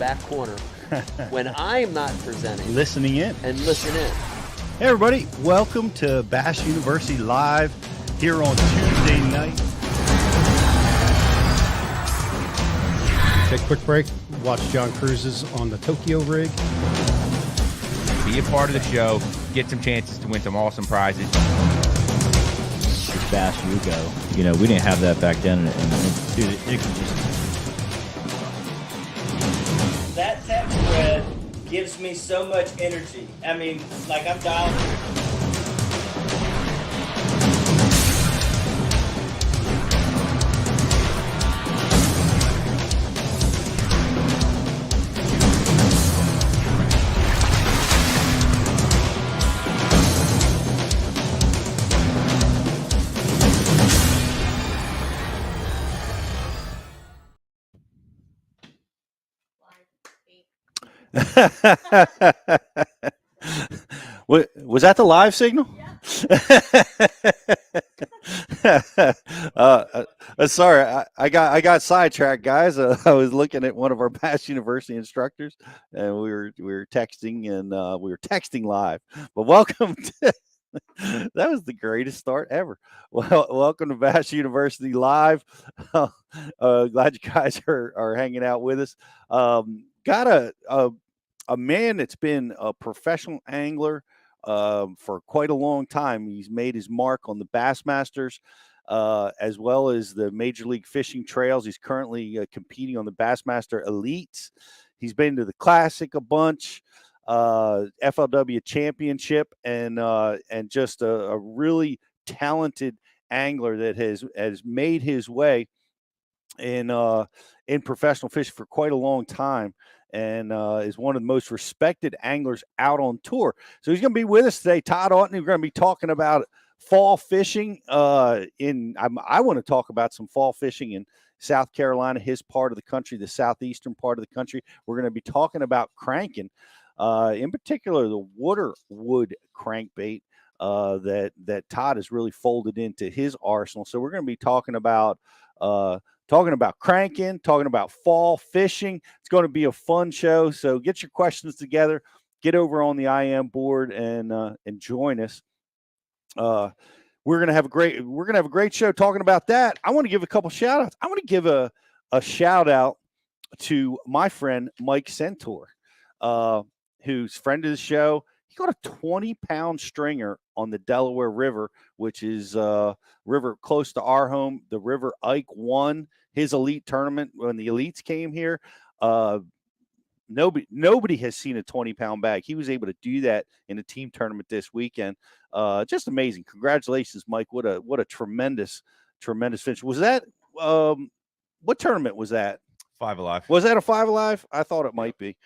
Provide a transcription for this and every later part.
back corner when I'm not presenting. Listening in. And listen in. Hey, everybody. Welcome to Bass University Live here on Tuesday night. Take a quick break. Watch John Cruise's on the Tokyo rig. Be a part of the show. Get some chances to win some awesome prizes. Bass you go. You know, we didn't have that back then. And dude, it can just... That tech spread gives me so much energy. I mean, like I'm dialed. Was that the live signal? Sorry, I got sidetracked, guys. I was looking at one of our Bass University instructors, and we were texting, and we were texting live. But welcome to that was the greatest start ever. Well, welcome to Bass University Live. Glad you guys are hanging out with us. Got a man that's been a professional angler for quite a long time. He's made his mark on the Bassmasters as well as the Major League Fishing Trails. He's currently competing on the Bassmaster Elites. He's been to the Classic a bunch, FLW Championship, and just a really talented angler that has made his way in professional fishing for quite a long time, and is one of the most respected anglers out on tour. So he's going to be with us today, Todd Auten. We're going to be talking about fall fishing. I want to talk about some fall fishing in South Carolina, his part of the country, the southeastern part of the country. We're going to be talking about cranking, in particular the waterwood crankbait that Todd has really folded into his arsenal. So we're going to be talking about cranking, talking about fall fishing. It's going to be a fun show. So get your questions together, get over on the IM board, and join us. We're going to have a great show talking about that. I want to give a couple shout outs. I want to give a shout out to my friend Mike Centaur, who's friend of the show. He got a 20-pound stringer on the Delaware River, which is a river close to our home. The river Ike won his elite tournament when the elites came here. Nobody has seen a 20-pound bag. He was able to do that in a team tournament this weekend. Just amazing. Congratulations, Mike. What a tremendous finish. Was that what tournament was that? Five Alive. Was that a Five Alive? I thought it might be.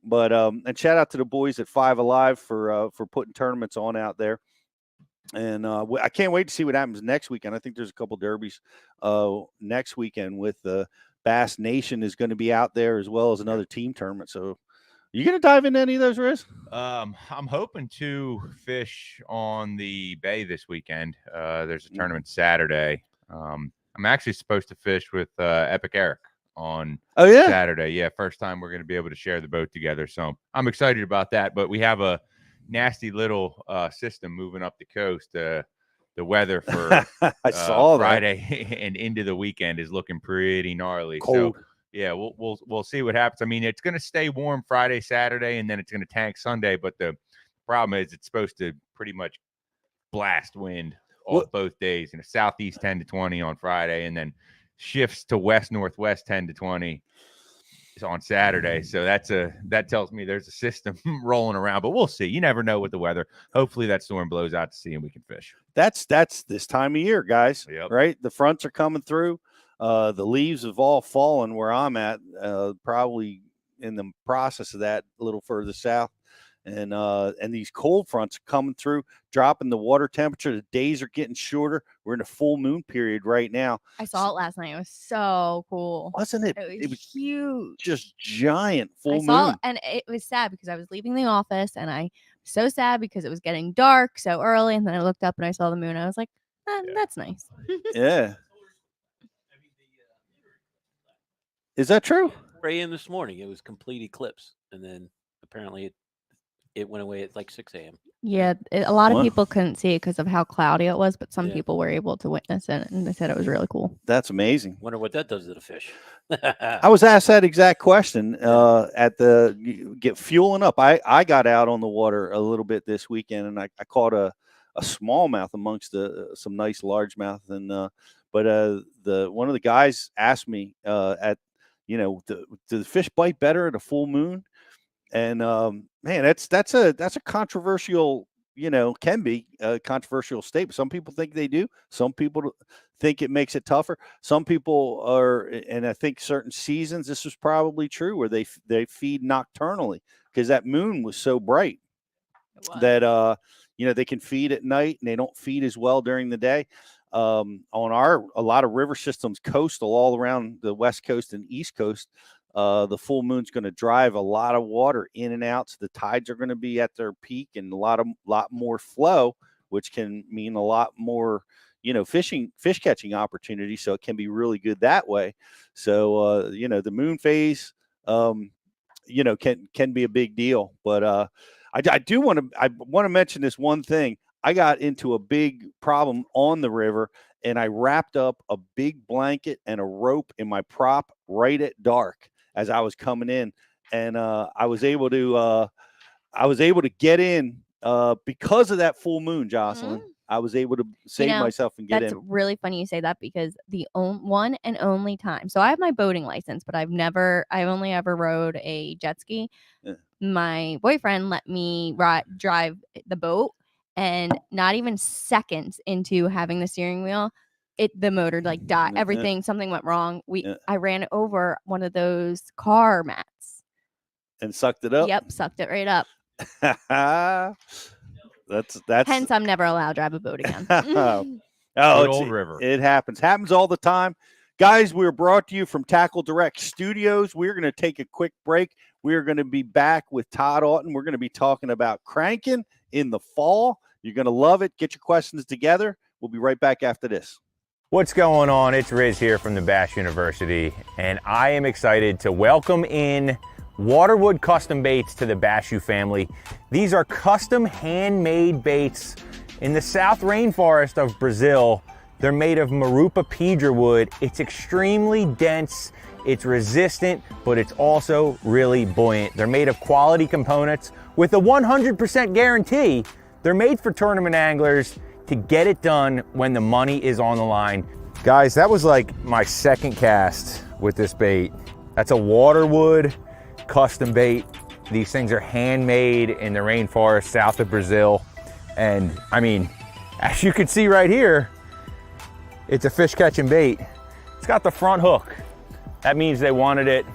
But and shout out to the boys at Five Alive for putting tournaments on out there. And I can't wait to see what happens next weekend. I think there's a couple derbies next weekend with the Bass Nation is going to be out there, as well as another team tournament. So you going to dive into any of those, Riz? I'm hoping to fish on the bay this weekend. There's a tournament Saturday. I'm actually supposed to fish with Epic Eric on Saturday. Yeah, first time we're going to be able to share the boat together. So I'm excited about that. But we have a nasty little system moving up the coast. The weather for I saw Friday and into the weekend is looking pretty gnarly. Cold. So yeah, we'll see what happens. I mean, it's going to stay warm Friday, Saturday, and then it's going to tank Sunday. But the problem is it's supposed to pretty much blast wind both days. Southeast 10 to 20 on Friday, and then shifts to west northwest 10 to 20 on Saturday. So that tells me there's a system rolling around, but we'll see. You never know with the weather. Hopefully that storm blows out to sea and we can fish. That's this time of year, guys. Yep. Right? The fronts are coming through. The leaves have all fallen where I'm at, probably in the process of that a little further south. And these cold fronts are coming through, dropping the water temperature. The days are getting shorter. We're in a full moon period right now. I saw it last night. It was so cool. Wasn't it? It was huge. Just giant full moon. Moon. And it was sad because I was leaving the office and I was so sad because it was getting dark so early. And then I looked up and I saw the moon. I was like, that's nice. Yeah. Is that true? a.m. this morning. It was complete eclipse, and then apparently it went away at like 6 a.m. Yeah, a lot of Wow. people couldn't see it because of how cloudy it was, but some Yeah. people were able to witness it, and they said it was really cool. That's amazing. Wonder what that does to the fish. I was asked that exact question at the get fueling up. I got out on the water a little bit this weekend, and I caught a smallmouth amongst some nice largemouth. And but the one of the guys asked me do the fish bite better at a full moon? And man, that's a controversial, can be a controversial statement. Some people think they do. Some people think it makes it tougher. Some people are, and I think certain seasons this is probably true, where they feed nocturnally because that moon was so bright that they can feed at night and they don't feed as well during the day. On a lot of river systems coastal all around the West Coast and East Coast, the full moon's going to drive a lot of water in and out. So the tides are going to be at their peak and a lot more flow, which can mean a lot more, fish catching opportunities. So it can be really good that way. So, the moon phase, can be a big deal. But I want to mention this one thing. I got into a big problem on the river, and I wrapped up a big blanket and a rope in my prop right at dark as I was coming in, and I was able to get in because of that full moon, Jocelyn. Mm-hmm. I was able to save myself and get in. That's really funny you say that, because the one and only time. So I have my boating license, but I've only ever rode a jet ski. Yeah. My boyfriend let me drive the boat, and not even seconds into having the steering wheel, the motor died. Everything, something went wrong. I ran over one of those car mats and sucked it up. Yep, sucked it right up. That's hence I'm never allowed to drive a boat again. Old river. It happens all the time. Guys, we're brought to you from Tackle Direct Studios. We're going to take a quick break. We're going to be back with Todd Auten. We're going to be talking about cranking in the fall. You're going to love it. Get your questions together. We'll be right back after this. What's going on? It's Riz here from the Bass University, and I am excited to welcome in Waterwood Custom Baits to the Bass U family. These are custom handmade baits in the South Rainforest of Brazil. They're made of Marupa pedra wood. It's extremely dense, it's resistant, but it's also really buoyant. They're made of quality components with a 100% guarantee. They're made for tournament anglers to get it done when the money is on the line. Guys, that was like my second cast with this bait. That's a Waterwood custom bait. These things are handmade in the rainforest south of Brazil. And I mean, as you can see right here, it's a fish catching bait. It's got the front hook. That means they wanted it.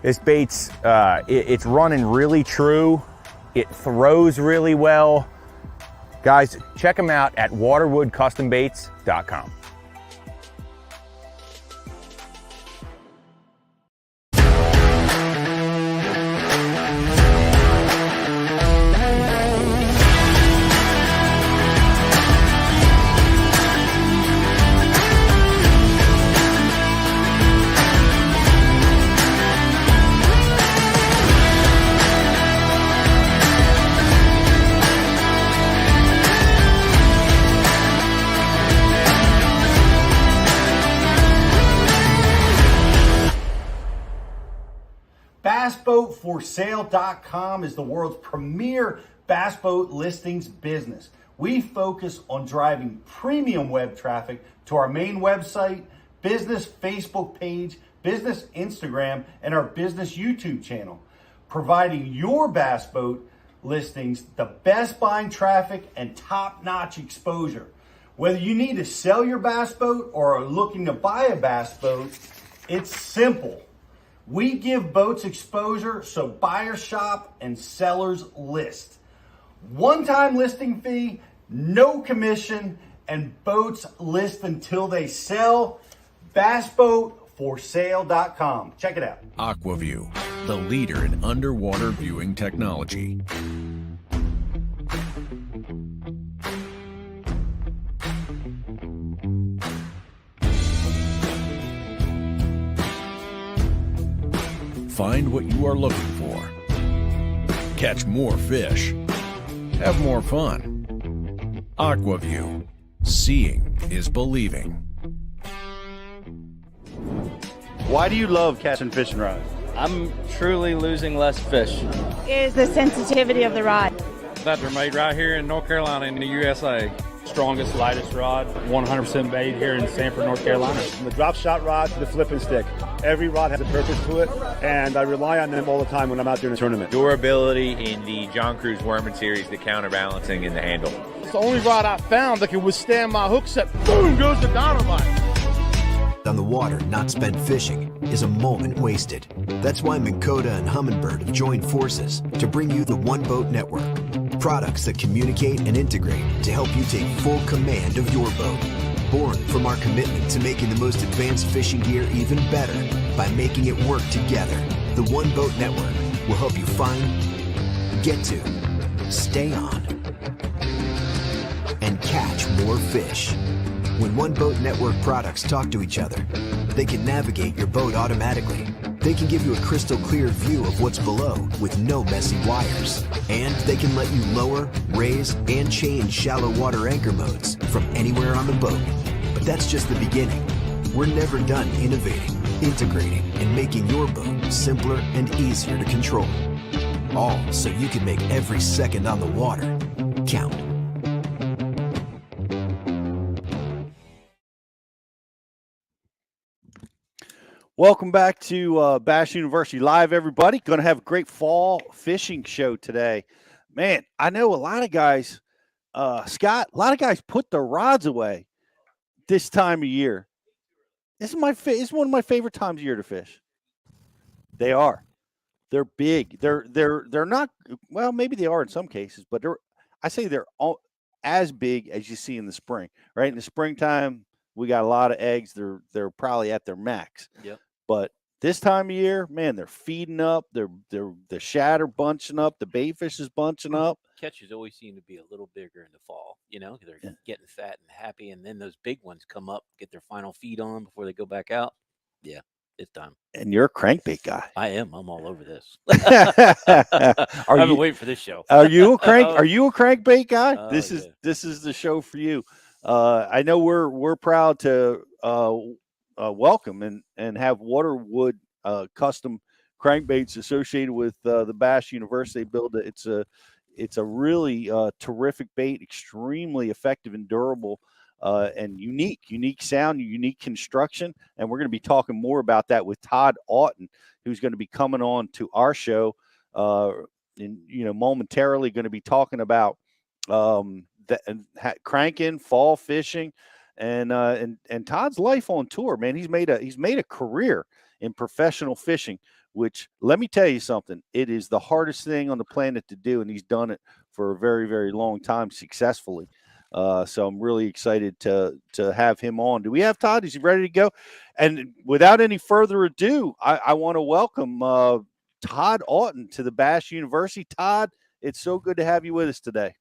This bait's, it's running really true. It throws really well. Guys, check them out at waterwoodcustombaits.com. BassBoatForSale.com is the world's premier bass boat listings business. We focus on driving premium web traffic to our main website, business Facebook page, business Instagram, and our business YouTube channel, providing your bass boat listings the best buying traffic and top-notch exposure. Whether you need to sell your bass boat or are looking to buy a bass boat, it's simple. We give boats exposure so buyers shop and sellers list. One-time listing fee, no commission, and boats list until they sell. BassBoatForSale.com. Check it out. AquaView, the leader in underwater viewing technology. Find what you are looking for. Catch more fish. Have more fun. AquaView. Seeing is believing. Why do you love catching fishing rods? I'm truly losing less fish. Is the sensitivity of the rod. That they're made right here in North Carolina in the USA. Strongest, lightest rod, 100% made here in Sanford, North Carolina. From the drop shot rod to the flipping stick, every rod has a purpose to it, and I rely on them all the time when I'm out there in a tournament. Durability in the John Cruz Worming Series, the counterbalancing in the handle. It's the only rod I found that can withstand my hook set. Boom goes the dynamite. On the water, not spent fishing is a moment wasted. That's why Minn Kota and Humminbird have joined forces to bring you the One Boat Network. Products that communicate and integrate to help you take full command of your boat. Born from our commitment to making the most advanced fishing gear even better by making it work together. The One Boat Network will help you find, get to, stay on, and catch more fish. When One Boat Network products talk to each other, they can navigate your boat automatically. They can give you a crystal clear view of what's below with no messy wires. And they can let you lower, raise, and change shallow water anchor modes from anywhere on the boat. But that's just the beginning. We're never done innovating, integrating, and making your boat simpler and easier to control. All so you can make every second on the water count. Welcome back to Bass University Live, everybody. Going to have a great fall fishing show today. Man, I know a lot of guys, Scott, a lot of guys put their rods away this time of year. This is it's one of my favorite times of year to fish. They are. They're big. They're not, well, maybe they are in some cases, but I say they're all as big as you see in the spring, right? In the springtime, we got a lot of eggs. They're probably at their max. Yep. But this time of year, man, they're feeding up. They're the shad are bunching up. The baitfish is bunching up. Catches always seem to be a little bigger in the fall. You know, they're getting fat and happy, and then those big ones come up, get their final feed on before they go back out. Yeah, it's time. And you're a crankbait guy. I am. I'm all over this. I've been waiting for this show. Are you a crankbait guy? Oh, This is the show for you. I know we're proud to welcome and have Waterwood custom crankbaits associated with the Bass University. They build it. It's a really terrific bait, extremely effective and durable, and unique sound, unique construction. And we're going to be talking more about that with Todd Auten, who's going to be coming on to our show. Momentarily going to be talking about cranking, fall fishing, and Todd's life on tour. Man, he's made a career in professional fishing, which, let me tell you something, it is the hardest thing on the planet to do, and he's done it for a very, very long time successfully. So I'm really excited to have him on. Do we have Todd? Is he ready to go? And without any further ado, I want to welcome Todd Auten to the Bass University. Todd, it's so good to have you with us today.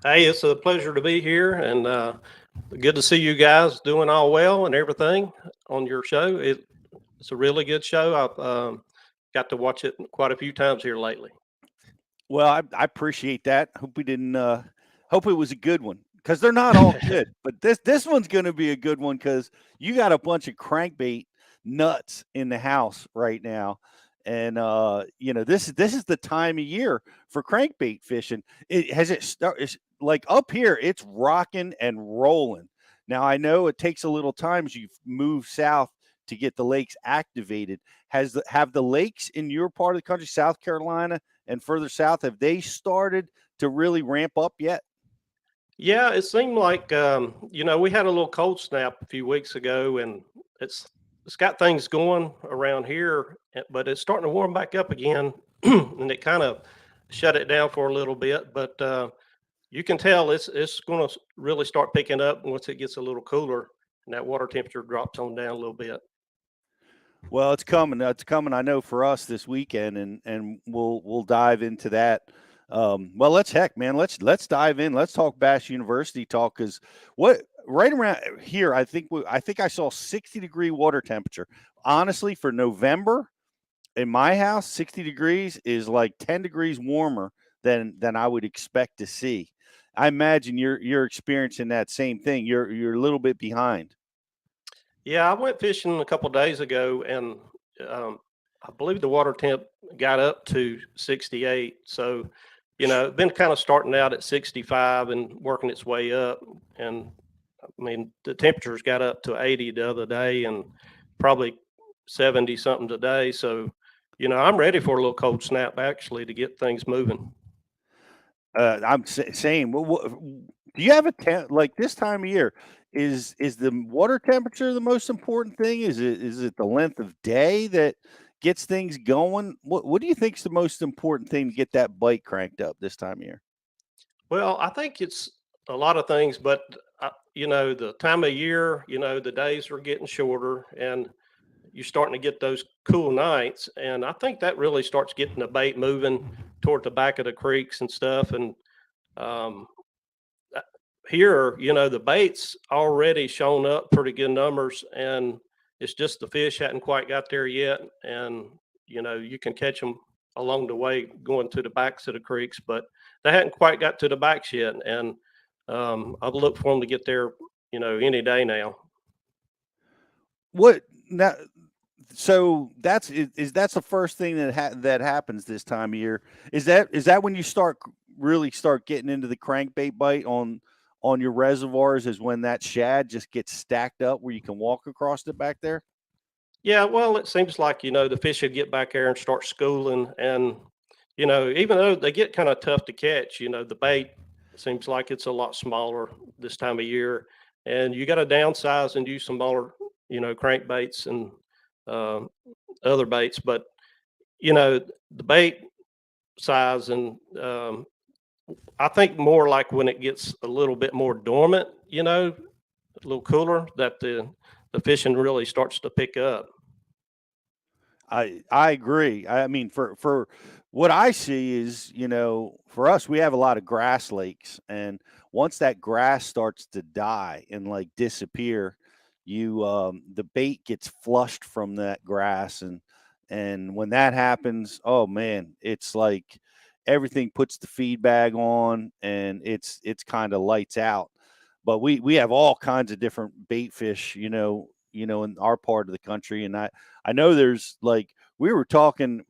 Hey, it's a pleasure to be here, and good to see you guys doing all well and everything on your show. It's a really good show. I've got to watch it quite a few times here lately. Well, I appreciate that. Hope we didn't. Hope it was a good one, because they're not all good. But this one's going to be a good one, because you got a bunch of crankbait nuts in the house right now. And this is the time of year for crankbait fishing. It's like up here, it's rocking and rolling. Now I know it takes a little time as you move south to get the lakes activated. Have the lakes in your part of the country, South Carolina and further south, have they started to really ramp up yet? Yeah, it seemed like we had a little cold snap a few weeks ago, and it's got things going around here, but it's starting to warm back up again, and it kind of shut it down for a little bit. But you can tell it's going to really start picking up once it gets a little cooler and that water temperature drops on down a little bit. Well, it's coming. It's coming, I know, for us this weekend, and we'll dive into that. Well, let's dive in. Let's talk Bass University talk, because right around here, I think I saw 60-degree water temperature. Honestly, for November, in my house, 60 degrees is like 10 degrees warmer than I would expect to see. I imagine you're experiencing that same thing. You're a little bit behind. Yeah, I went fishing a couple days ago, and I believe the water temp got up to 68. So, been kind of starting out at 65 and working its way up. And I mean, the temperatures got up to 80 the other day, and probably 70 something today. So, I'm ready for a little cold snap actually to get things moving. I'm saying, do you have a like this time of year? Is the water temperature the most important thing? Is it the length of day that gets things going? What do you think is the most important thing to get that bite cranked up this time of year? Well, I think it's a lot of things, but the time of year, the days are getting shorter, and you're starting to get those cool nights, and I think that really starts getting the bait moving toward the back of the creeks and stuff. And um, here, the bait's already shown up pretty good numbers, and it's just the fish hadn't quite got there yet. And you can catch them along the way going to the backs of the creeks, but they hadn't quite got to the backs yet. And I've looked for them to get there, any day now. What now? So that's the first thing that happens this time of year. Is that when you really start getting into the crankbait bite on your reservoirs? Is when that shad just gets stacked up where you can walk across it back there? Yeah, well, it seems like, the fish would get back there and start schooling. And, even though they get kind of tough to catch, the bait seems like it's a lot smaller this time of year. And you got to downsize and use some smaller, crankbaits and other baits. But, the bait size, and I think more like when it gets a little bit more dormant, a little cooler, that the fishing really starts to pick up. I agree. I mean, for what I see is, for us, we have a lot of grass lakes, and once that grass starts to die and like disappear, the bait gets flushed from that grass, and when that happens, oh man, it's like everything puts the feed bag on, and it's kind of lights out. But we have all kinds of different bait fish, in our part of the country, and I know there's like we were talking,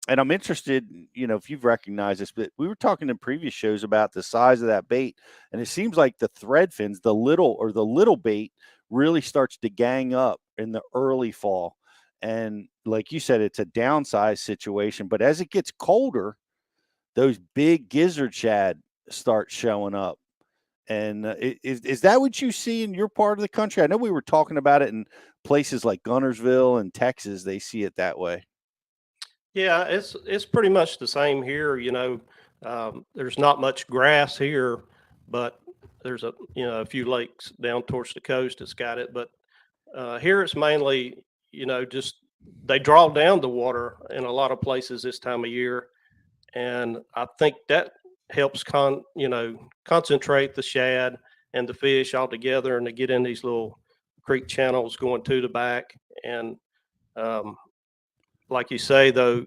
and I'm interested, if you've recognized this, but we were talking in previous shows about the size of that bait, and it seems like the thread fins, the little bait, really starts to gang up in the early fall, and like you said, it's a downsize situation. But as it gets colder, those big gizzard shad start showing up. And is that what you see in your part of the country? I know we were talking about it in places like Gunnersville and Texas. They see it that way. Yeah, it's pretty much the same here. There's not much grass here, but there's a few lakes down towards the coast that's got it. But here it's mainly, just they draw down the water in a lot of places this time of year, and I think that helps concentrate the shad and the fish all together, and they get in these little creek channels going to the back. And like you say, though,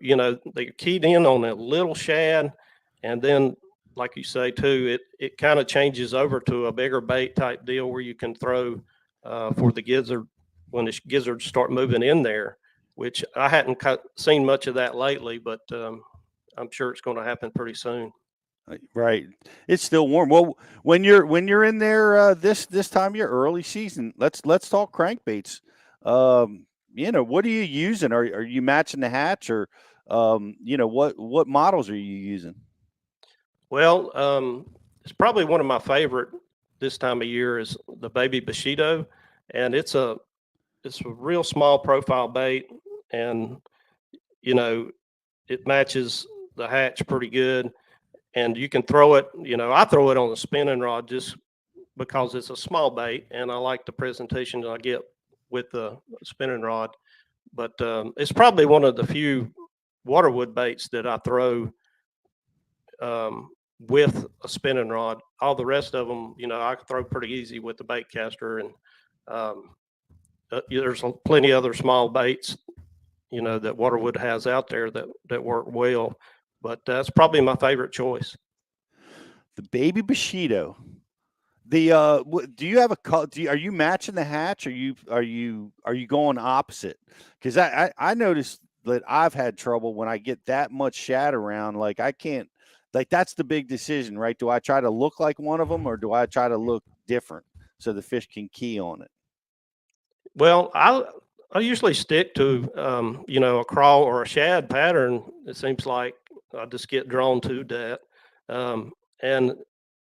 they're keyed in on a little shad, and then like you say too, it kind of changes over to a bigger bait type deal where you can throw for the gizzard when the gizzards start moving in there, which I hadn't seen much of that lately, but I'm sure it's going to happen pretty soon. Right. It's still warm. Well, when you're in there this time of your early season, let's talk crankbaits. What are you using? Are you matching the hatch, or what models are you using? Well, it's probably one of my favorite this time of year is the Baby Bushido, and it's a real small profile bait, and it matches the hatch pretty good. And you can throw it, I throw it on a spinning rod just because it's a small bait, and I like the presentation that I get with the spinning rod. But it's probably one of the few waterwood baits that I throw with a spinning rod. All the rest of them, I can throw pretty easy with the bait caster. And there's plenty other small baits, that Waterwood has out there that work well. But that's probably my favorite choice. The Baby Bushido. The do you have are you matching the hatch? Are you going opposite? Because I noticed that I've had trouble when I get that much shad around. Like I can't. Like that's the big decision, right? Do I try to look like one of them, or do I try to look different so the fish can key on it? Well, I usually stick to a crawl or a shad pattern. It seems like I just get drawn to that, and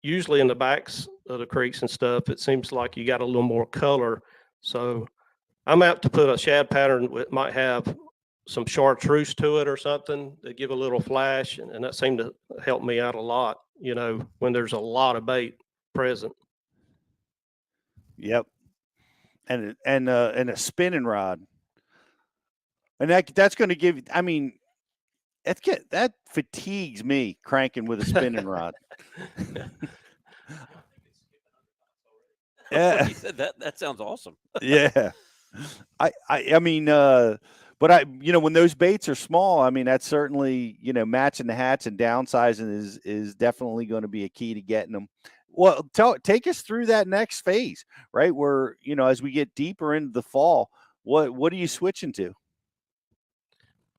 usually in the backs of the creeks and stuff, it seems like you got a little more color. So I'm apt to put a shad pattern that might have some chartreuse to it or something to give a little flash, and that seemed to help me out a lot. When there's a lot of bait present. Yep. And a spinning rod, and that's going to give. I mean, that fatigues me cranking with a spinning rod. Yeah, you said that. That sounds awesome. Yeah, I mean, but when those baits are small, I mean, that's certainly matching the hatch and downsizing is definitely going to be a key to getting them. Well, take us through that next phase, right? Where as we get deeper into the fall, what are you switching to?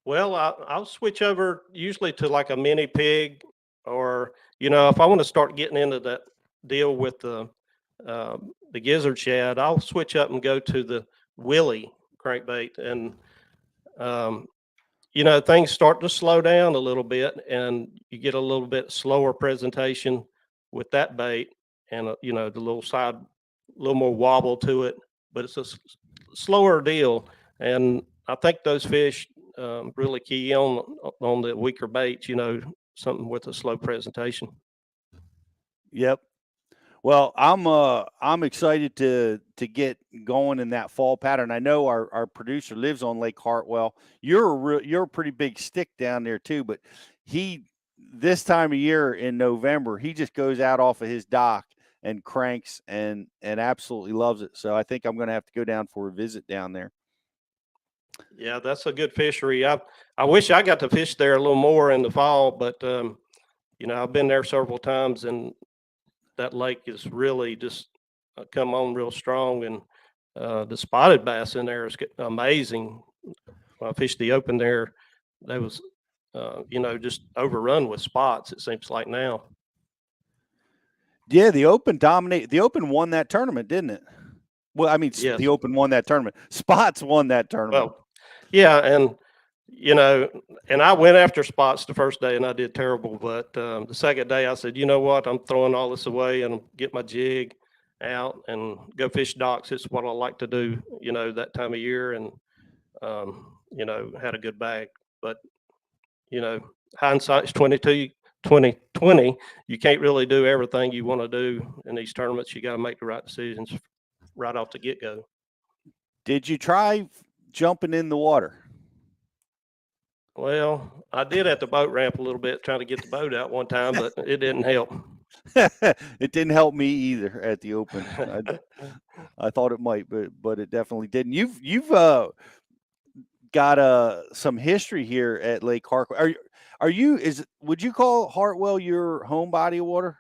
Well, I'll switch over usually to like a mini pig, or if I want to start getting into that deal with the gizzard shad, I'll switch up and go to the Willie crankbait, and things start to slow down a little bit, and you get a little bit slower presentation with that bait, and the little side, a little more wobble to it, but it's a slower deal, and I think those fish really key on the weaker baits, something with a slow presentation. Yep. Well, I'm excited to get going in that fall pattern. I know our producer lives on Lake Hartwell. You're a pretty big stick down there too, but this time of year in November, he just goes out off of his dock and cranks and absolutely loves it. So I think I'm going to have to go down for a visit down there. Yeah, that's a good fishery. I wish I got to fish there a little more in the fall, but I've been there several times, and that lake is really just come on real strong, and the spotted bass in there is amazing. When I fished the open there, they was just overrun with spots, it seems like now. Yeah, the Open won that tournament, didn't it? Well, I mean, yes. The Open won that tournament. Spots won that tournament. Well, yeah, and and I went after spots the first day, and I did terrible. But the second day, I said, you know what? I'm throwing all this away and get my jig out and go fish docks. It's what I like to do, that time of year, and had a good bag. But hindsight's 2020. You can't really do everything you want to do in these tournaments. You got to make the right decisions right off the get go. Did you try jumping in the water? Well, I did at the boat ramp a little bit, trying to get the boat out one time, but it didn't help. It didn't help me either at the Open. I thought it might, but it definitely didn't. You've got some history here at Lake Hartwell. Would you call Hartwell your home body of water?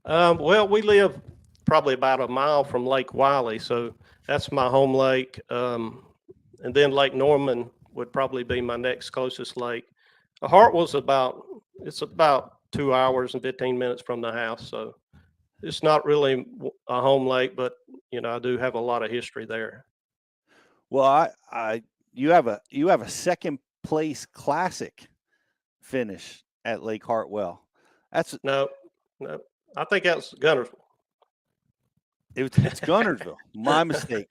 Well, we live probably about a mile from Lake Wiley, so that's my home lake. And then Lake Norman would probably be my next closest lake. Hartwell's about 2 hours and 15 minutes from the house, so it's not really a home lake, but I do have a lot of history there. Well, you have a second place classic finish at Lake Hartwell. That's no, I think that's Gunnersville. It's Gunnersville. My mistake.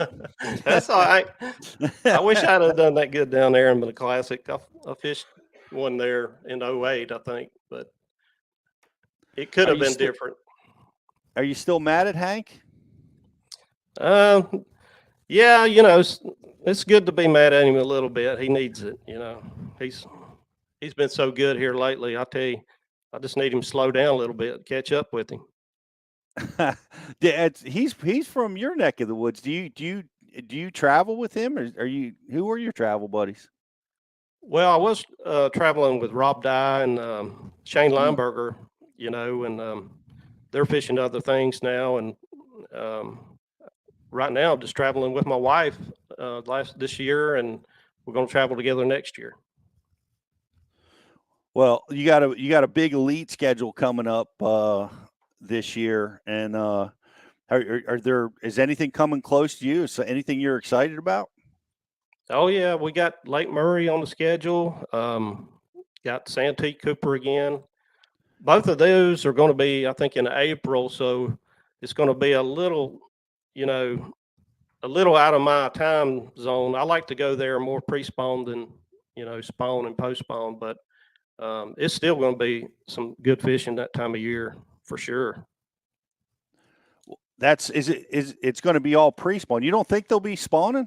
That's all right. I wish I'd have done that good down there in the classic. I fished one there in 2008, I think, but it could have been different. Are you still mad at Hank? Yeah, it's good to be mad at him a little bit. He needs it, He's been so good here lately. I tell you, I just need him to slow down a little bit, catch up with him. He's from your neck of the woods. Do you travel with him, or who are your travel buddies? Well, I was traveling with Rob Dye and Shane Mm. Lineberger, and they're fishing other things now. And right now, I'm just traveling with my wife this year, and we're going to travel together next year. Well, you got a big elite schedule coming up this year, and is anything coming close to you? So anything you're excited about? Oh yeah, we got Lake Murray on the schedule. Got Santee Cooper again. Both of those are going to be, I think, in April. So it's going to be a little out of my time zone. I like to go there more pre-spawn than spawn and post-spawn, but it's still going to be some good fishing that time of year for sure. It's going to be all pre-spawn. You don't think they'll be spawning?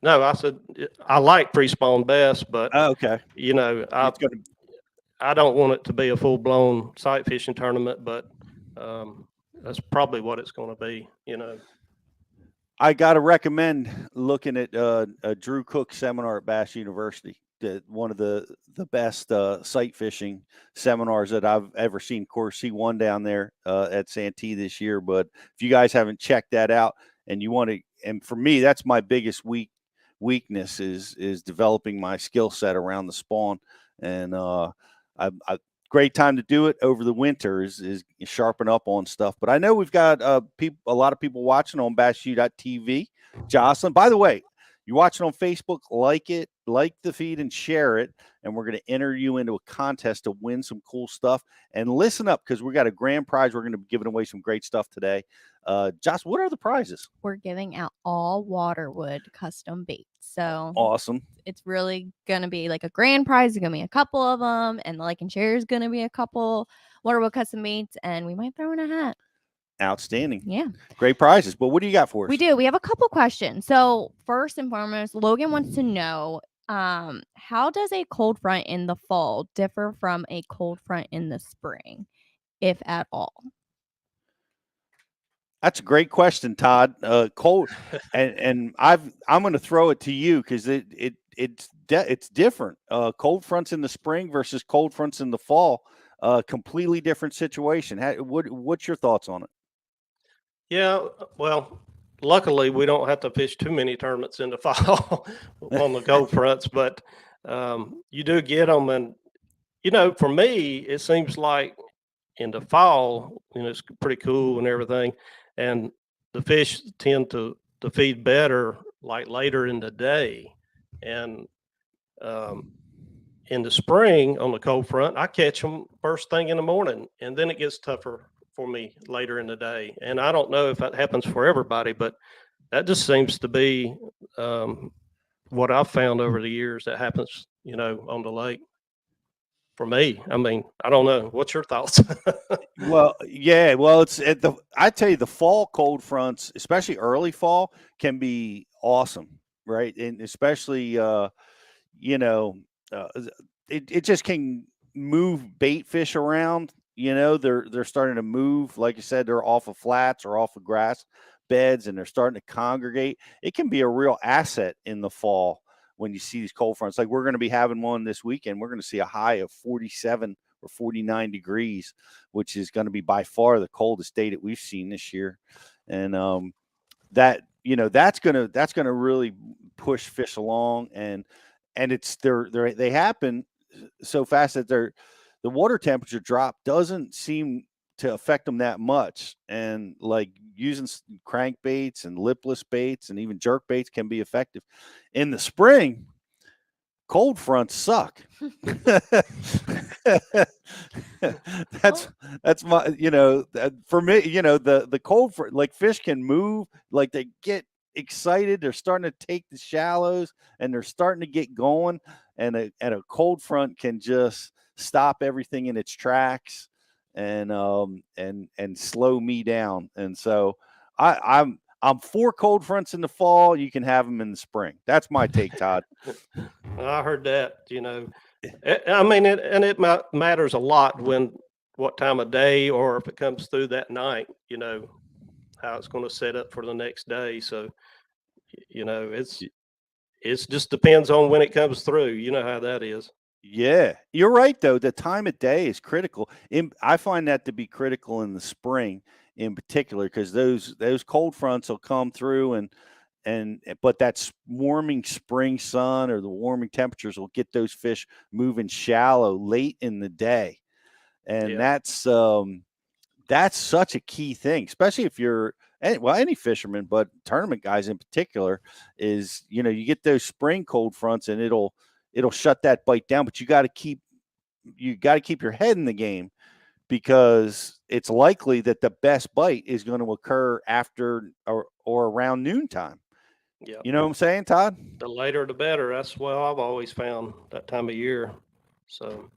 No, I said I like pre-spawn best, but okay. I don't want it to be a full-blown sight fishing tournament, but that's probably what it's going to be. I got to recommend looking at a Drew Cook seminar at Bass University. One of the best sight fishing seminars that I've ever seen. Of course, he won down there at Santee this year. But if you guys haven't checked that out, and you want to, and for me, that's my biggest weakness is developing my skill set around the spawn. And great time to do it over the winter is sharpen up on stuff. But I know we've got a lot of people watching on BassU.TV. Jocelyn, by the way, you're watching on Facebook, like the feed and share it. And we're going to enter you into a contest to win some cool stuff. And listen up, because we got a grand prize. We're going to be giving away some great stuff today. Josh, what are the prizes? We're giving out all Waterwood custom baits. So awesome. It's really going to be like a grand prize. There's going to be a couple of them. And the like and share is going to be a couple Waterwood custom baits. And we might throw in a hat. Outstanding. Yeah. Great prizes. But what do you got for us? We do. We have a couple questions. So first and foremost, Logan wants to know, how does a cold front in the fall differ from a cold front in the spring, if at all? That's a great question, Todd. Cold, and I'm going to throw it to you because it's different. Cold fronts in the spring versus cold fronts in the fall, completely different situation. What's your thoughts on it? Yeah, well, luckily we don't have to fish too many tournaments in the fall on the cold fronts, but you do get them. And, for me, it seems like in the fall, it's pretty cool and everything. And the fish tend to feed better like later in the day. And in the spring on the cold front, I catch them first thing in the morning, and then it gets tougher for me later in the day. And I don't know if that happens for everybody, but that just seems to be what I've found over the years that happens, on the lake. For me, I mean, I don't know. What's your thoughts? Well, yeah. Well, I tell you, the fall cold fronts, especially early fall, can be awesome, right? And especially, it just can move bait fish around. They're starting to move. Like you said, they're off of flats or off of grass beds, and they're starting to congregate. It can be a real asset in the fall when you see these cold fronts. Like we're going to be having one this weekend. We're going to see a high of 47 or 49 degrees, which is going to be by far the coldest day that we've seen this year. And that's going to really push fish along, and they happen so fast that the water temperature drop doesn't seem to affect them that much. And like using crankbaits and lipless baits and even jerk baits can be effective. In the spring, cold fronts suck. that's my, for me, the cold front, like fish can move, like they get excited. They're starting to take the shallows and they're starting to get going. And a cold front can just stop everything in its tracks and slow me down. And so I'm for cold fronts in the fall. You can have them in the spring. That's my take, Todd. I heard that, I mean, it matters a lot what time of day, or if it comes through that night, how it's going to set up for the next day. So, it just depends on when it comes through. You know how that is. Yeah, you're right though. The time of day is critical. I find that to be critical in the spring, in particular, because those cold fronts will come through, but that warming spring sun or the warming temperatures will get those fish moving shallow late in the day, and that's such a key thing, especially if you're any fisherman, but tournament guys in particular, is you get those spring cold fronts and it'll shut that bite down. But you got to keep your head in the game, because it's likely that the best bite is going to occur after or around noontime. Yeah, you know what I'm saying, Todd? The later the better. That's what I've always found that time of year. So,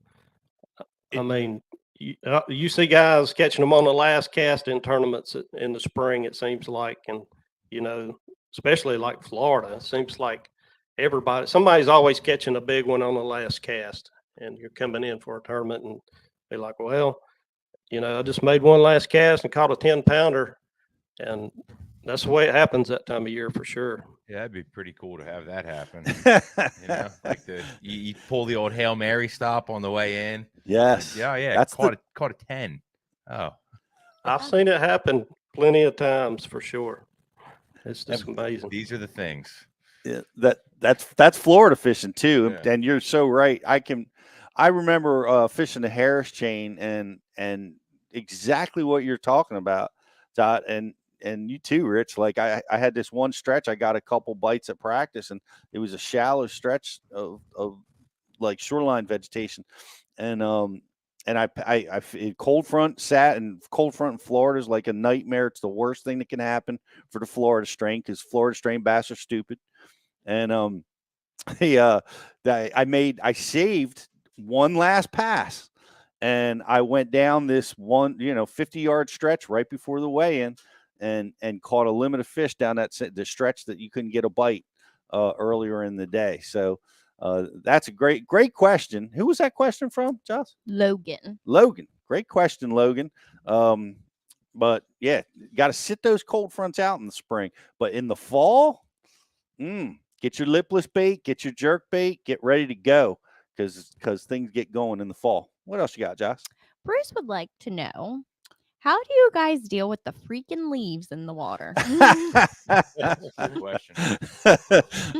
I mean, you see guys catching them on the last cast in tournaments in the spring, it seems like. And, especially like Florida, it seems like somebody's always catching a big one on the last cast. And you're coming in for a tournament and be like, well, I just made one last cast and caught a 10-pounder. And that's the way it happens that time of year for sure. Yeah, that'd be pretty cool to have that happen. Like you pull the old Hail Mary stop on the way in. Yes. Yeah. That's caught a 10. Oh, I've seen it happen plenty of times for sure. It's just amazing. These are the things. Yeah, that's Florida fishing too, and you're so right. I remember fishing the Harris chain and exactly what you're talking about, Todd, and you too, Rich. Like I had this one stretch, I got a couple bites at practice, and it was a shallow stretch of like shoreline vegetation, and I cold front sat, and cold front in Florida is like a nightmare. It's the worst thing that can happen for the Florida strain, because Florida strain bass are stupid. And I saved one last pass, and I went down this 50-yard stretch right before the weigh-in, and caught a limit of fish down the stretch that you couldn't get a bite earlier in the day. So that's a great question. Who was that question from, Josh? Logan. Great question, Logan. But yeah, got to sit those cold fronts out in the spring, but in the fall, get your lipless bait, get your jerk bait, get ready to go, because things get going in the fall. What else you got, Josh? Bruce would like to know, how do you guys deal with the freaking leaves in the water? That's a good question.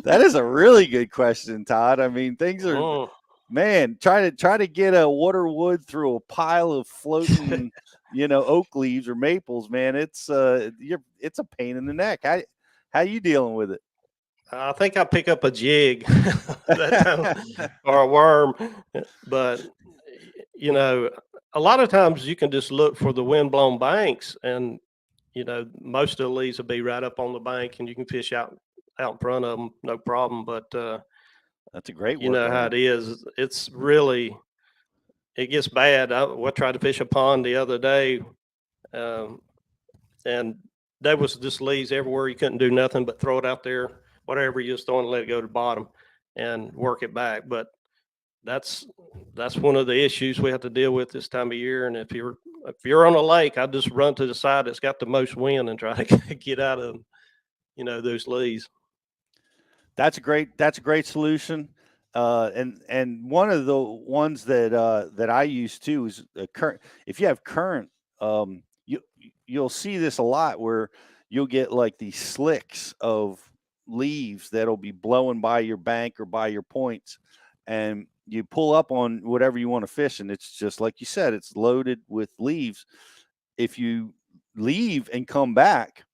That is a really good question, Todd. I mean, things are, man, try to get a water wood through a pile of floating, oak leaves or maples, man. It's a pain in the neck. How you dealing with it? I think I pick up a jig that time, or a worm, but a lot of times you can just look for the windblown banks, and most of the leaves will be right up on the bank, and you can fish out in front of them, no problem. But that's a great. You know how it is. It's really, it gets bad. I tried to fish a pond the other day, and there was just leaves everywhere. You couldn't do nothing but throw it out there. Whatever you just throw and let it go to the bottom and work it back. But that's one of the issues we have to deal with this time of year. And if you're on a lake, I just run to the side that's got the most wind and try to get out of those leaves. That's a great solution. And one of the ones that I use too is current. If you have current, you'll see this a lot, where you'll get like these slicks of leaves that'll be blowing by your bank or by your points, and you pull up on whatever you want to fish, and it's just like you said, it's loaded with leaves. If you leave and come back,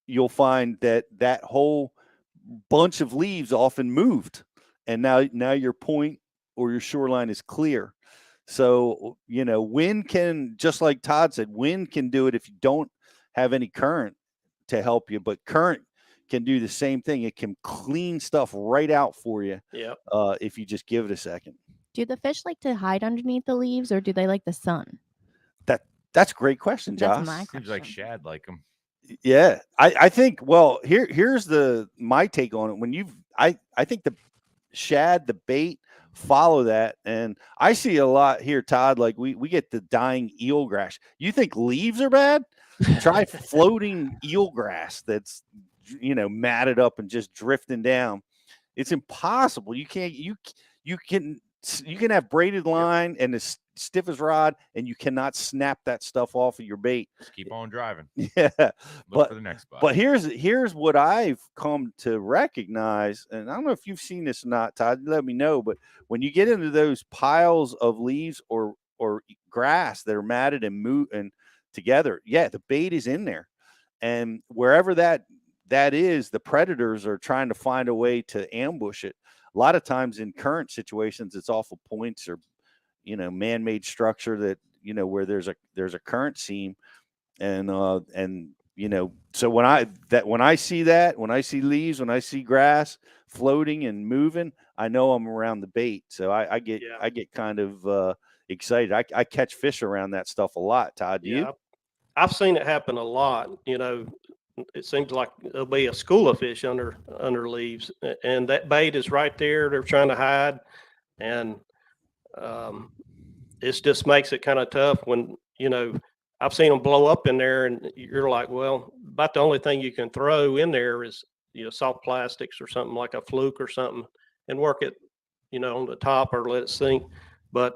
you'll find that whole bunch of leaves often moved, and now your point or your shoreline is clear. So wind can, just like Todd said, wind can do it if you don't have any current to help you, but current can do the same thing. It can clean stuff right out for you. Yep. If you just give it a second. Do the fish like to hide underneath the leaves, or do they like the sun? That's a great question, Josh. That's my question. Seems like shad like them. Yeah, I think. Well, here's my take on it. I think the shad, the bait, follow that, and I see a lot here, Todd. Like we get the dying eelgrass. You think leaves are bad? Try floating eelgrass that's matted up and just drifting down, It's impossible. You can have braided line and the stiffest rod, and you cannot snap that stuff off of your bait. Just keep on driving. Yeah, Look for the next spot. But here's what I've come to recognize, and I don't know if you've seen this or not, Todd. Let me know. But when you get into those piles of leaves or grass that are matted and together, yeah, the bait is in there, and wherever that is, the predators are trying to find a way to ambush it. A lot of times in current situations, it's off of points or man-made structure that where there's a current seam, and so when I see leaves, when I see grass floating and moving, I know I'm around the bait. So I get kind of excited. I catch fish around that stuff a lot. Todd, do you? I've seen it happen a lot. It seems like there'll be a school of fish under leaves, and that bait is right there. They're trying to hide, and it just makes it kind of tough when I've seen them blow up in there, and you're like, well, about the only thing you can throw in there is soft plastics or something like a fluke or something, and work it on the top or let it sink. But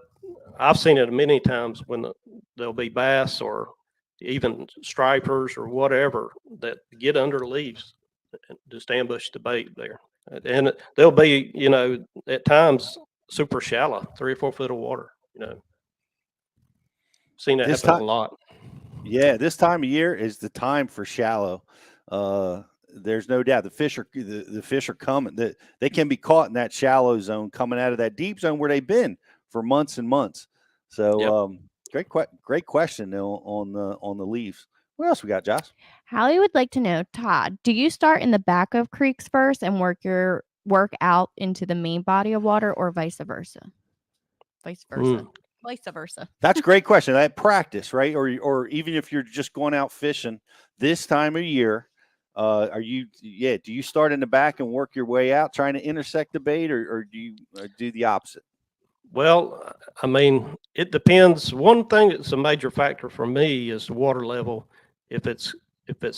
I've seen it many times when there'll be bass or even stripers or whatever that get under leaves and just ambush the bait there. And they'll be, at times super shallow, 3 or 4 foot of water, Seen that happen a lot. Yeah, this time of year is the time for shallow. There's no doubt the fish are coming. They can be caught in that shallow zone coming out of that deep zone where they've been for months and months. So great question on the leaves. What else we got, Josh? Hallie would like to know, Todd, do you start in the back of creeks first and work out into the main body of water, or vice versa? Vice versa. That's a great question. That practice, right? Or even if you're just going out fishing this time of year, do you start in the back and work your way out trying to intersect the bait, or do you do the opposite? Well, I mean, it depends. One thing that's a major factor for me is the water level. If it's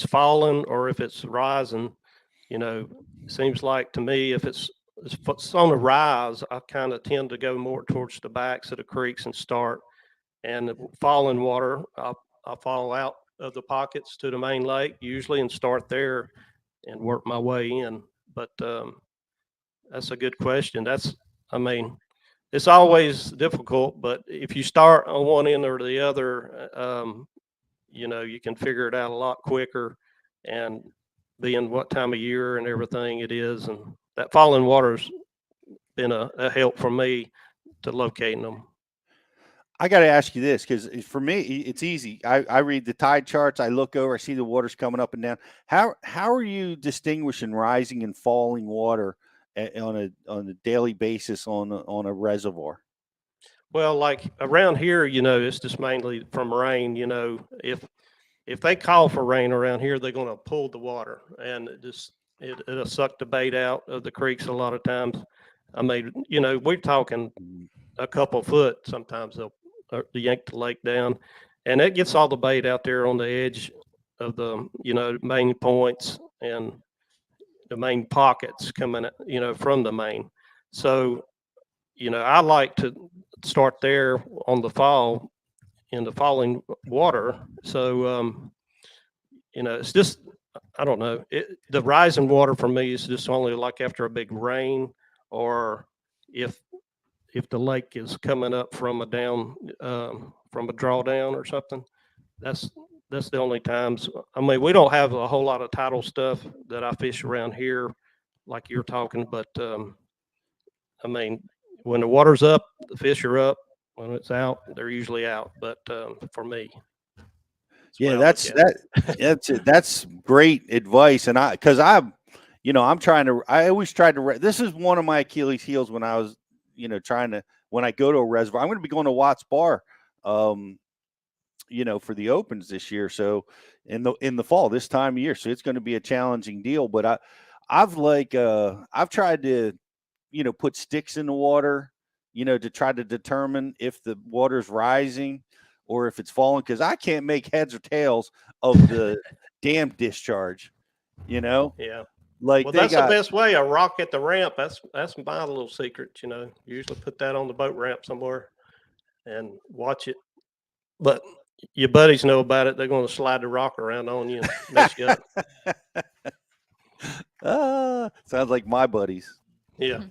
falling or if it's rising, it seems like to me if it's on a rise, I kind of tend to go more towards the backs of the creeks and start. And the falling water, I'll fall out of the pockets to the main lake usually and start there and work my way in. But that's a good question. It's always difficult, but if you start on one end or the other, you can figure it out a lot quicker, and being what time of year and everything it is. And that falling water's been a help for me to locating them. I got to ask you this, because for me, it's easy. I read the tide charts. I look over, I see the water's coming up and down. How are you distinguishing rising and falling water on a daily basis on a reservoir? Well, like around here, it's just mainly from rain. If they call for rain around here, they're going to pull the water, and it'll suck the bait out of the creeks a lot of times. I mean, we're talking a couple foot. Sometimes they'll yank the lake down, and it gets all the bait out there on the edge of the main points and the main pockets coming from the main. So I like to start there on the fall in the falling water. So it's just, I don't know, the rising water for me is just only like after a big rain, or if the lake is coming up from a drawdown or something. That's the only times. I mean, we don't have a whole lot of tidal stuff that I fish around here like you're talking, but I mean, when the water's up, the fish are up. When it's out, they're usually out. But for me, that's great advice. And I always tried to. This is one of my Achilles heels when I was, when I go to a reservoir. I'm going to be going to Watts Bar, for the opens this year. So in the fall, this time of year, so it's going to be a challenging deal. But I've tried to, put sticks in the water, to try to determine if the water's rising or if it's falling, because I can't make heads or tails of the dam discharge, Yeah. Like Well, they that's got the best way. A rock at the ramp. That's my little secret. You know, usually put that on the boat ramp somewhere and watch it. But your buddies know about it. They're going to slide the rock around on you and mess you up. Sounds like my buddies. Yeah.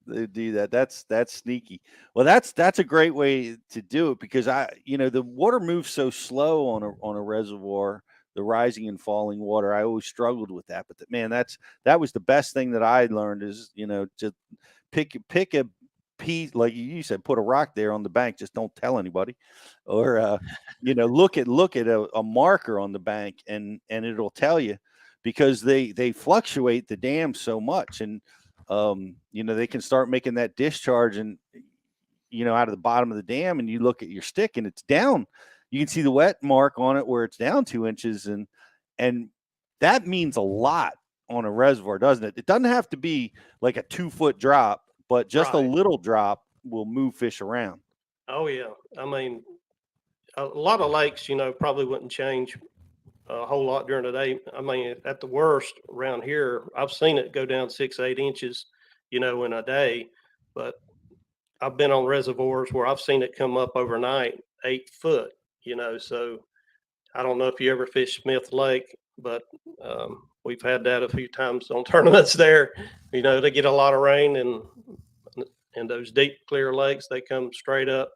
They do that. That's sneaky. Well, that's a great way to do it because the water moves so slow on a reservoir, the rising and falling water. I always struggled with that, but man, that was the best thing that I learned is to pick a piece, like you said, put a rock there on the bank. Just don't tell anybody, or look at a marker on the bank, and it'll tell you because they fluctuate the dam so much and. They can start making that discharge and out of the bottom of the dam, and you look at your stick and it's down. You can see the wet mark on it where it's down 2 inches, and that means a lot on a reservoir, doesn't it? It doesn't have to be like a 2-foot drop, but just a little drop will move fish around. Oh yeah. I mean, a lot of lakes, probably wouldn't change a whole lot during the day. I mean, at the worst around here, I've seen it go down 6-8 inches, in a day. But I've been on reservoirs where I've seen it come up overnight 8 foot. So I don't know if you ever fished Smith Lake, but we've had that a few times on tournaments there. They get a lot of rain and those deep clear lakes, they come straight up,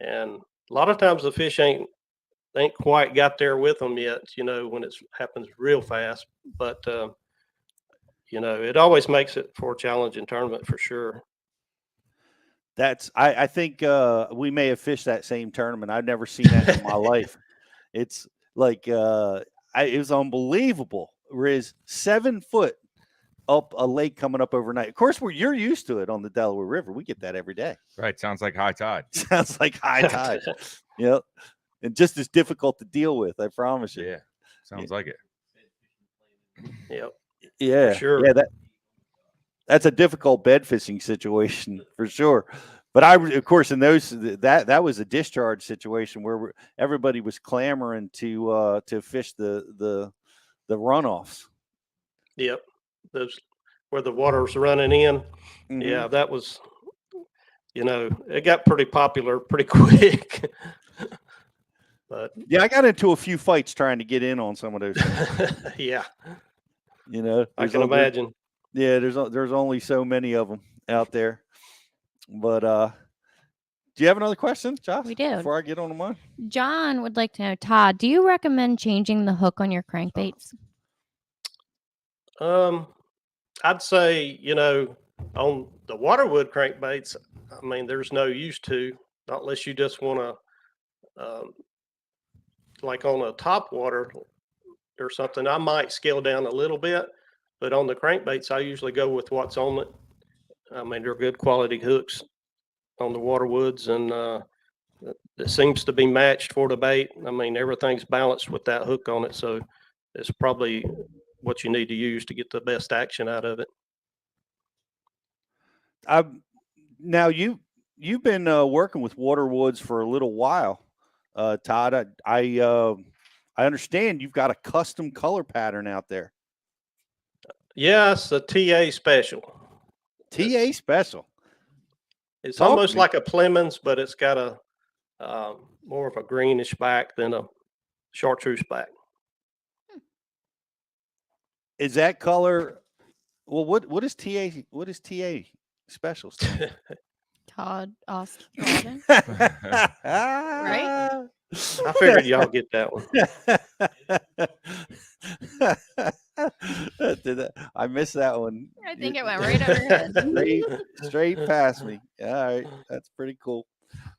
and a lot of times the fish ain't quite got there with them yet, when it happens real fast. But, it always makes it for a challenging tournament for sure. I think we may have fished that same tournament. I've never seen that in my life. It's like it was unbelievable. Riz 7 foot up a lake coming up overnight. Of course, you're used to it on the Delaware River. We get that every day. Right. Sounds like high tide. Sounds like high tide. Yep. And just as difficult to deal with, I promise you. Yeah. Sounds like it. Yep. Yeah. For sure. Yeah. That's a difficult bed fishing situation for sure. But of course, in those that was a discharge situation where everybody was clamoring to fish the runoffs. Yep. Those where the water's running in. Mm-hmm. Yeah, that was, it got pretty popular pretty quick. But yeah, I got into a few fights trying to get in on some of those things. Yeah. I can imagine. Yeah, there's only so many of them out there. But do you have another question, Josh? We do. Before I get on to mine. John would like to know, Todd, do you recommend changing the hook on your crankbaits? I'd say, on the waterwood crankbaits, I mean, there's no use to, not unless you just want to, like on a top water or something, I might scale down a little bit, but on the crankbaits, I usually go with what's on it. I mean, they're good quality hooks on the waterwoods, and it seems to be matched for the bait. I mean, everything's balanced with that hook on it, so it's probably what you need to use to get the best action out of it. Now you've been working with waterwoods for a little while, Todd. I understand you've got a custom color pattern out there. Yes, a TA special. TA special. It's almost like a Clemens, but it's got a more of a greenish back than a chartreuse back. Is that color? Well, what is TA? What is TA special? Todd Auten. Right? I figured y'all get that one. I missed that one. I think it went right over your head. Straight past me. All right, that's pretty cool.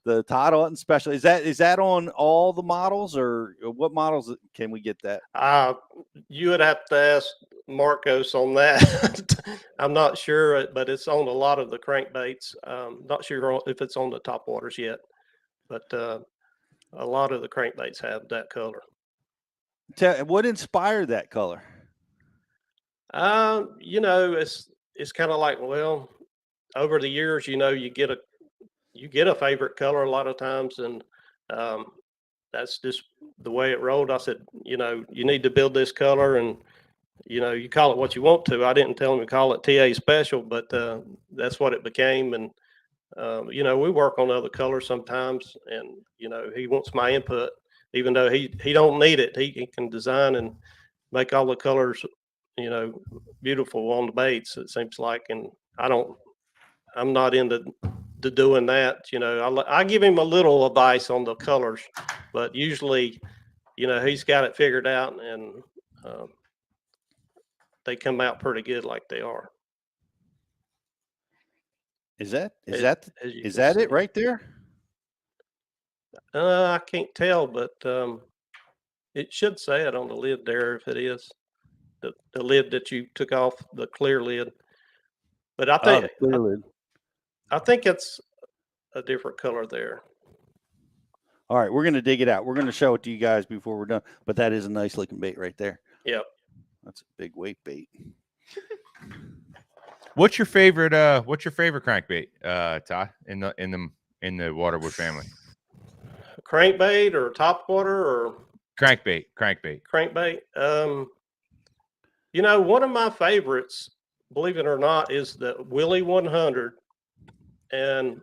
The Todd Auten special, is that on all the models, or what models can we get that? You would have to ask Marcos on that. I'm not sure, but it's on a lot of the crankbaits. Not sure if it's on the top waters yet, but a lot of the crankbaits have that color. What inspired that color? It's kind of like, well, over the years, you get a favorite color a lot of times, and that's just the way it rolled. I said, you need to build this color, and you call it what you want to. I didn't tell him to call it TA special, but that's what it became. And we work on other colors sometimes, and he wants my input, even though he don't need it. He can design and make all the colors, beautiful on the baits. It seems like, and I'm not into doing that. I give him a little advice on the colors, but usually, he's got it figured out, and they come out pretty good like they are. Is that As it right there? I can't tell, but it should say it on the lid there if it is the lid that you took off, the clear lid. But I think the clear lid. I think it's a different color there. All right, we're going to dig it out. We're going to show it to you guys before we're done. But that is a nice looking bait right there. Yep. That's a big weight bait. What's your favorite crankbait, Todd, in the waterwood family? Crankbait or topwater or crankbait? Crankbait. One of my favorites, believe it or not, is the Willie 100, and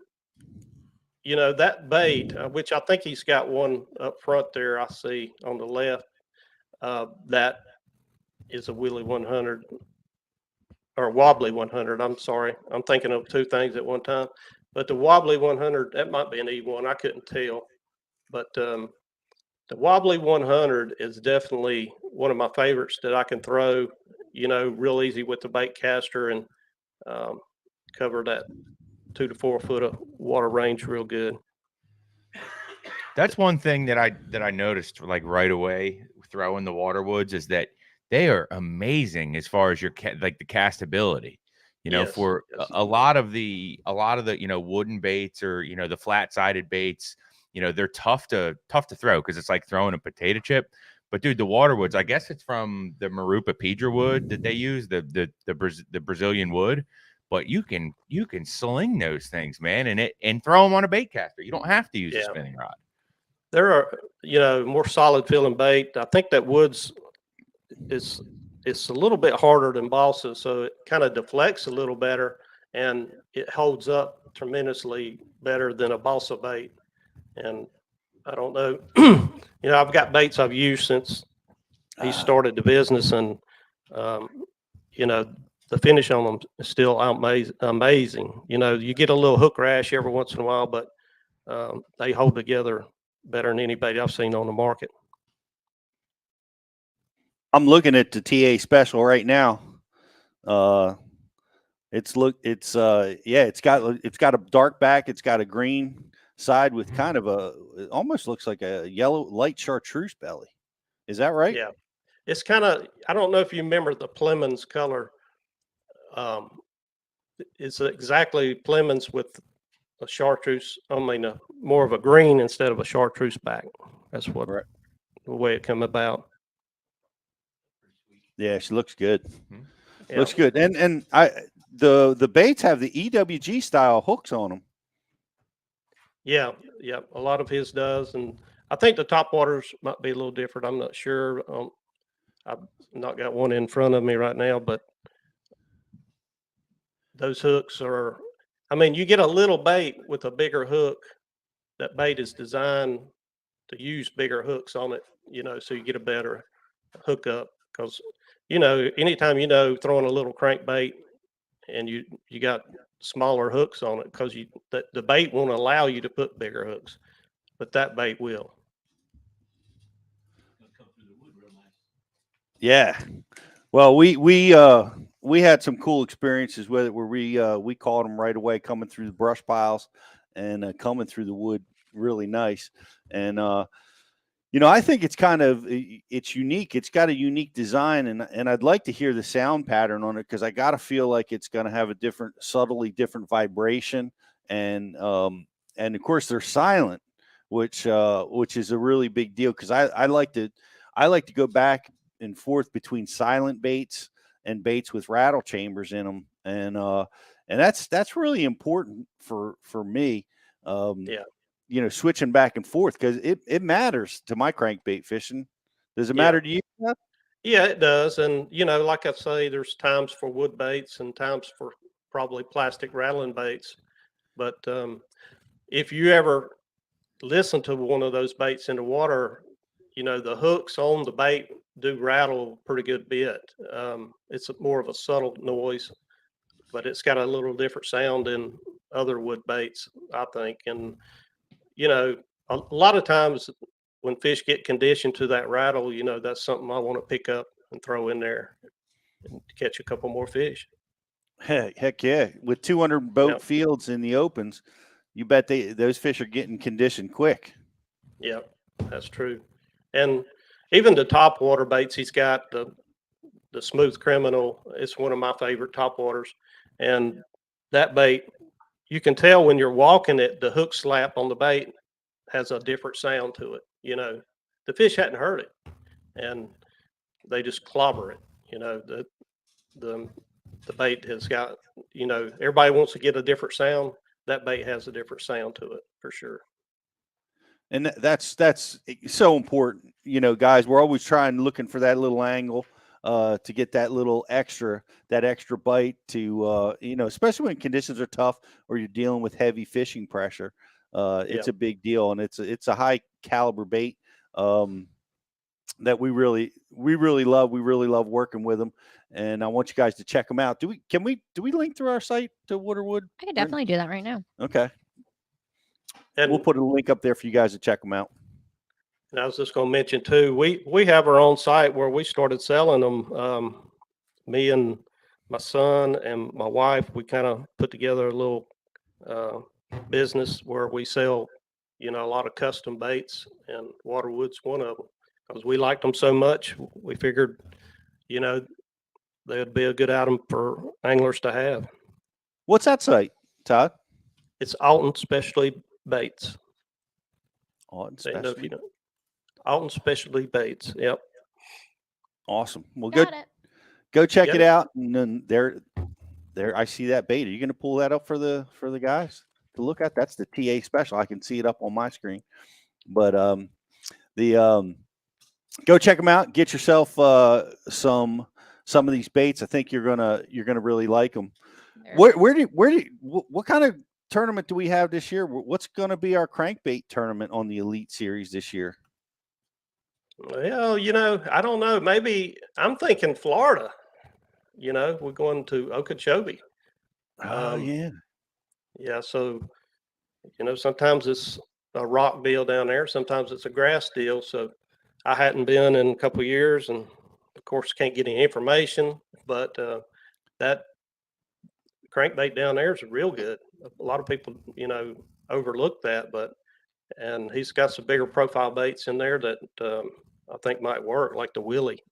that bait, which I think he's got one up front there. I see on the left. That is a Willie 100. Or wobbly 100. I'm sorry. I'm thinking of two things at one time. But the wobbly 100, that might be an E1. I couldn't tell. But the wobbly 100 is definitely one of my favorites that I can throw, real easy with the bait caster and cover that 2 to 4 foot of water range real good. That's one thing that I noticed like right away throwing the waterwoods is that they are amazing as far as your the castability, for a lot of the wooden baits or the flat-sided baits, they're tough to throw because it's like throwing a potato chip. But dude, the waterwoods, I guess it's from the Marupa Pedra wood that they use, the Brazilian wood, but you can sling those things, man, and throw them on a bait caster. You don't have to use a spinning rod. There are more solid feeling bait. I think that wood's it's a little bit harder than balsa, so it kind of deflects a little better and it holds up tremendously better than a balsa bait. And I don't know, I've got baits I've used since he started the business, and the finish on them is still amazing. You get a little hook rash every once in a while, but they hold together better than anybody I've seen on the market. I'm looking at the TA special right now. It's got a dark back. It's got a green side with kind of it almost looks like a yellow light chartreuse belly. Is that right? Yeah. It's kind of, I don't know if you remember the Plemons color. It's exactly Plemons with a chartreuse, more of a green instead of a chartreuse back. That's what the way it come about. Yeah, she looks good. Yeah. Looks good. And the baits have the EWG style hooks on them. Yeah. A lot of his does, and I think the top waters might be a little different. I'm not sure. I've not got one in front of me right now, but those hooks are, you get a little bait with a bigger hook. That bait is designed to use bigger hooks on it, so you get a better hookup. Because, anytime, throwing a little crankbait and you got smaller hooks on it, because the bait won't allow you to put bigger hooks, but that bait will. Yeah. Well, we had some cool experiences with it where we caught them right away coming through the brush piles and coming through the wood really nice. And I think it's unique. It's got a unique design, and I'd like to hear the sound pattern on it because I got to feel like it's going to have a subtly different vibration, and of course they're silent, which is a really big deal because I like to go back and forth between silent baits and baits with rattle chambers in them, and that's really important for me. Switching back and forth because it matters to my crankbait fishing. Does it matter to you? Yeah, it does. And, like I say, there's times for wood baits and times for probably plastic rattling baits. But if you ever listen to one of those baits in the water, the hooks on the bait do rattle a pretty good bit. It's more of a subtle noise, but it's got a little different sound than other wood baits, I think. And, a lot of times when fish get conditioned to that rattle, that's something I want to pick up and throw in there and catch a couple more fish. Heck yeah. With 200 boat Yep. fields in the opens, you bet those fish are getting conditioned quick. Yep, that's true. And even the top water baits, he's got the Smooth Criminal. It's one of my favorite top waters. And that bait, you can tell when you're walking it, the hook slap on the bait has a different sound to it. The fish hadn't heard it, and they just clobber it. The bait has got, everybody wants to get a different sound. That bait has a different sound to it for sure. And that's so important, guys. We're always looking for that little angle to get that extra bite to, especially when conditions are tough or you're dealing with heavy fishing pressure. It's a big deal, and it's a high caliber bait that we really love. We really love working with them, and I want you guys to check them out. Do we link through our site to Waterwood? I could definitely do that right now. Okay. And we'll put a link up there for you guys to check them out. And I was just going to mention too, we have our own site where we started selling them. Me and my son and my wife, we kind of put together a little business where we sell, a lot of custom baits, and Waterwood's one of them because we liked them so much. We figured, they'd be a good item for anglers to have. What's that site, Todd? It's Auten Specialty Baits. Auten Specialty. Auten Specialty Baits. Yep. Awesome. Well, Got go check it out. And then there, I see that bait. Are you going to pull that up for the guys to look at? That's the TA special. I can see it up on my screen. But go check them out. Get yourself some of these baits. I think you're gonna really like them. What kind of tournament do we have this year? What's going to be our crankbait tournament on the Elite Series this year? Well, I don't know. Maybe I'm thinking Florida. We're going to Okeechobee. Yeah. Yeah. So, sometimes it's a rock deal down there. Sometimes it's a grass deal. So I hadn't been in a couple of years, and of course can't get any information, but that crankbait down there is real good. A lot of people, overlook that, and he's got some bigger profile baits in there that I think might work, like the Willie,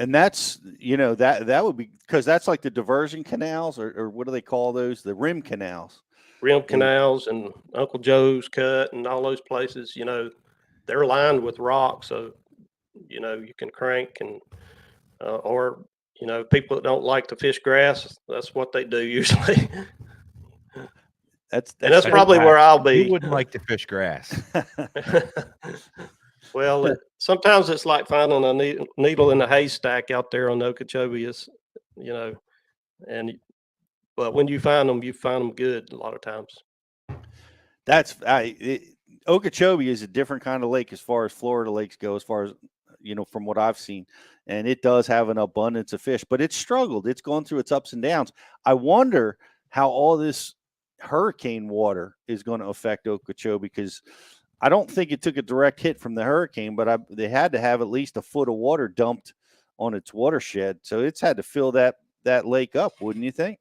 And that's, that would be because that's like the diversion canals, or what do they call those? The rim canals. Rim canals and Uncle Joe's Cut and all those places, they're lined with rock. So, you can crank and, or, people that don't like to fish grass, that's what they do usually. That's probably where I'll be. Who wouldn't like to fish grass? Well, sometimes it's like finding a needle in a haystack out there on Okeechobee. But when you find them good a lot of times. Okeechobee is a different kind of lake as far as Florida lakes go, as far as, from what I've seen. And it does have an abundance of fish, but it's struggled. It's gone through its ups and downs. I wonder how all this hurricane water is going to affect Okeechobee, because I don't think it took a direct hit from the hurricane, but they had to have at least a foot of water dumped on its watershed. So it's had to fill that lake up, wouldn't you think?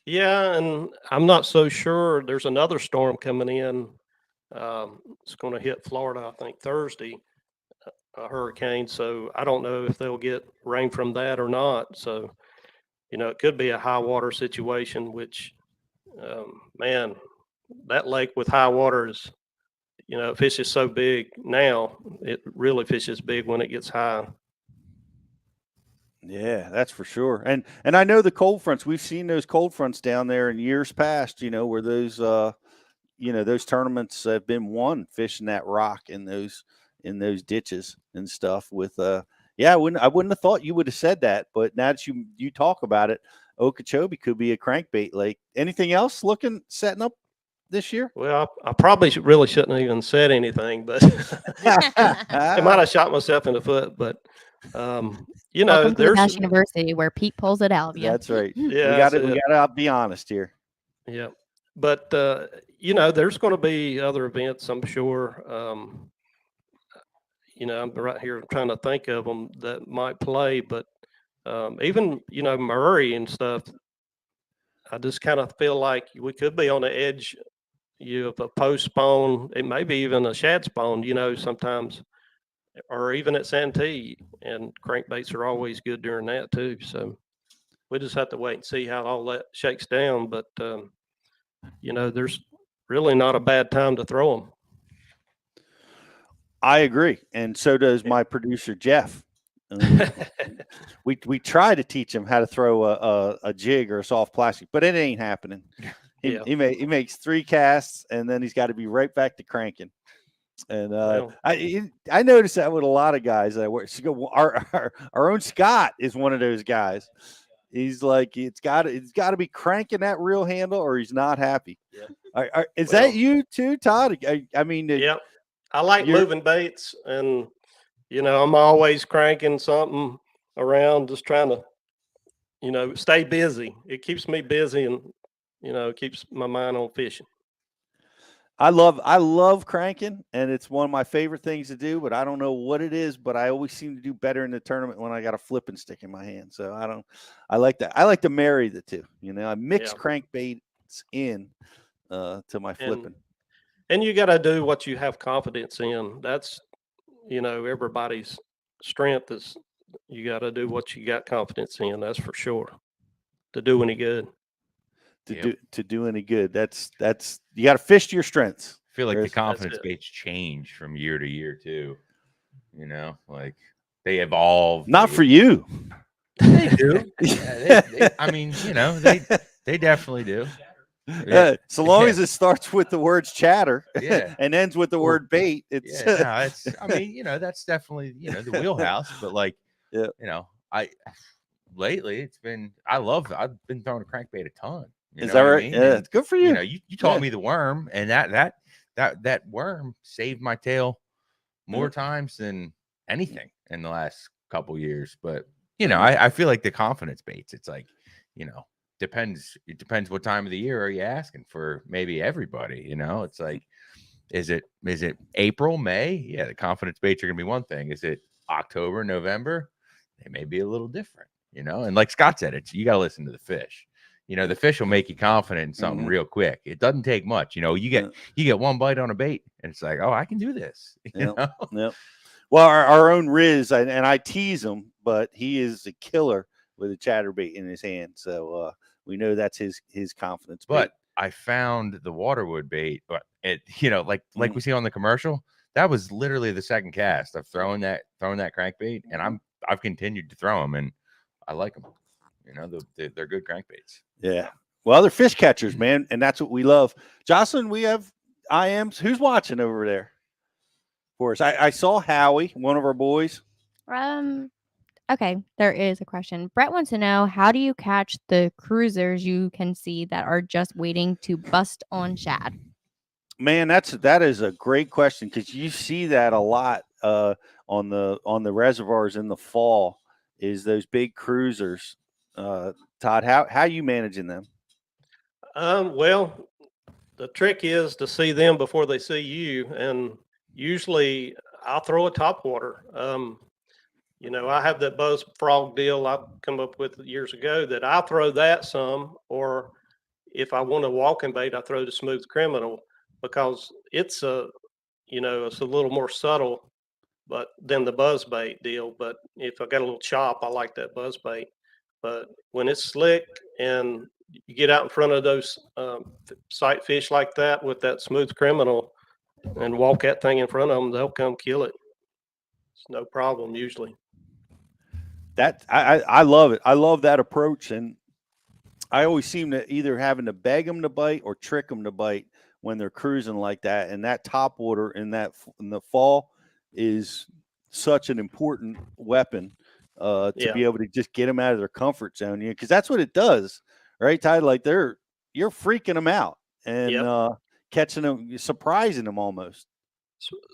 Yeah, and I'm not so sure. There's another storm coming in. It's going to hit Florida, I think, Thursday, a hurricane. So I don't know if they'll get rain from that or not. So, it could be a high water situation, which, man, that lake with high water is, it fishes so big now. It really fishes big when it gets high. Yeah, that's for sure. And I know the cold fronts, we've seen those cold fronts down there in years past, where those, those tournaments have been won fishing that rock in those in those ditches and stuff. With yeah, I wouldn't have thought you would have said that, but now that you talk about it, Okeechobee could be a crankbait lake. Anything else setting up this year? Well, I probably really shouldn't have even said anything, but I might have shot myself in the foot. But you know, Welcome to the there's Bass University where Pete pulls it out of you. That's right. Yeah, we gotta be honest here. Yeah, but you know, there's going to be other events, I'm sure. You know, I'm right here trying to think of them that might play, but even Murray and stuff. I just kind of feel like we could be on the edge. You have a postpone, it may be even a shad spawn. Sometimes, or even at Santee, and crankbaits are always good during that too. So we just have to wait and see how all that shakes down. But there's really not a bad time to throw them. I agree, and so does my producer Jeff. We try to teach him how to throw a jig or a soft plastic, but it ain't happening. He makes 3 casts, and then he's got to be right back to cranking. And I noticed that with a lot of guys that I work. Our own Scott is one of those guys. He's like, it's got to be cranking that reel handle, or he's not happy. Yep. Is that you too, Todd? I mean, yep. I like moving baits, and I'm always cranking something around, just trying to, stay busy. It keeps me busy, and it keeps my mind on fishing. I love cranking, and it's one of my favorite things to do, but I don't know what it is, but I always seem to do better in the tournament when I got a flipping stick in my hand. So I like that. I like to marry the two, I mix crankbaits in to my flipping. And you got to do what you have confidence in. That's, everybody's strength is, you got to do what you got confidence in. That's for sure. To do any good. To do any good. That's you got to fish to your strengths. I feel like the confidence baits change from year to year too. Like they evolve. Not for you. They do. I mean, they definitely do. So long as it starts with the words chatter and ends with the word bait, it's I mean, that's definitely the wheelhouse. But like, lately it's been I've been throwing a crankbait a ton. Is that right? Yeah, it's good for you. You taught me the worm, and that worm saved my tail more times than anything in the last couple years. But I feel like the confidence baits, it's like, it depends what time of the year are you asking for. Maybe everybody, it's like, is it April, May? Yeah, the confidence baits are gonna be one thing. Is it October, November? They may be a little different, and like Scott said, you got to listen to the fish. The fish will make you confident in something real quick. It doesn't take much. You get one bite on a bait, and it's like, oh, I can do this. Yep. Well, our own Riz, and I tease him, but he is a killer with a chatterbait in his hand. So we know that's his confidence. But I found the waterwood bait, but it, like we see on the commercial, that was literally the second cast of throwing that crankbait, and I've continued to throw them, and I like them. They're good crankbaits. Yeah. Well, they're fish catchers, man, and that's what we love. Jocelyn, we have IMs. Who's watching over there for us? I saw Howie, one of our boys. Okay, there is a question. Brett wants to know, how do you catch the cruisers you can see that are just waiting to bust on shad? Man, that is a great question, because you see that a lot on the reservoirs in the fall. Is those big cruisers? Todd, how you managing them? Well, the trick is to see them before they see you, and usually I'll throw a topwater. I have that buzz frog deal I come up with years ago that I throw that some, or if I want a walking bait, I throw the smooth criminal, because it's it's a little more subtle, but than the buzz bait deal. But if I got a little chop, I like that buzz bait. But when it's slick and you get out in front of those sight fish like that with that smooth criminal and walk that thing in front of them, they'll come kill it. It's no problem usually. That I love it. I love that approach, and I always seem to either having to beg them to bite or trick them to bite when they're cruising like that. And that top water in the fall, is such an important weapon to be able to just get them out of their comfort zone. Because that's what it does, right, Todd? Like you're freaking them out and catching them, surprising them almost.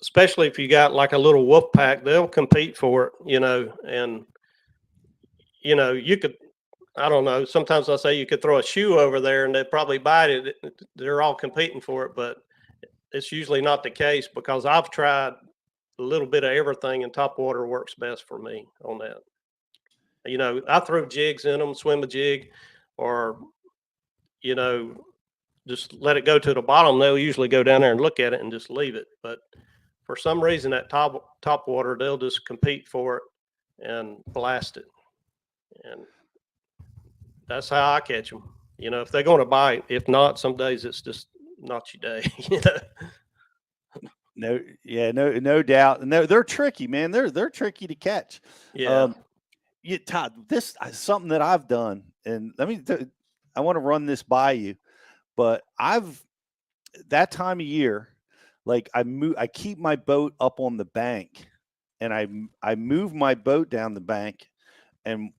Especially if you got like a little wolf pack, they'll compete for it, and you could, I don't know, sometimes I say you could throw a shoe over there and they'd probably bite it. They're all competing for it, but it's usually not the case because I've tried a little bit of everything and top water works best for me on that. I throw jigs in them, swim a jig, or, just let it go to the bottom. They'll usually go down there and look at it and just leave it. But for some reason, that top water, they'll just compete for it and blast it. And that's how I catch them. If they're going to bite. If not, some days it's just not your day. No doubt. And they're tricky, man. They're tricky to catch. Yeah. Todd, this is something that I've done, and I want to run this by you, but that time of year, like I keep my boat up on the bank, and I move my boat down the bank, and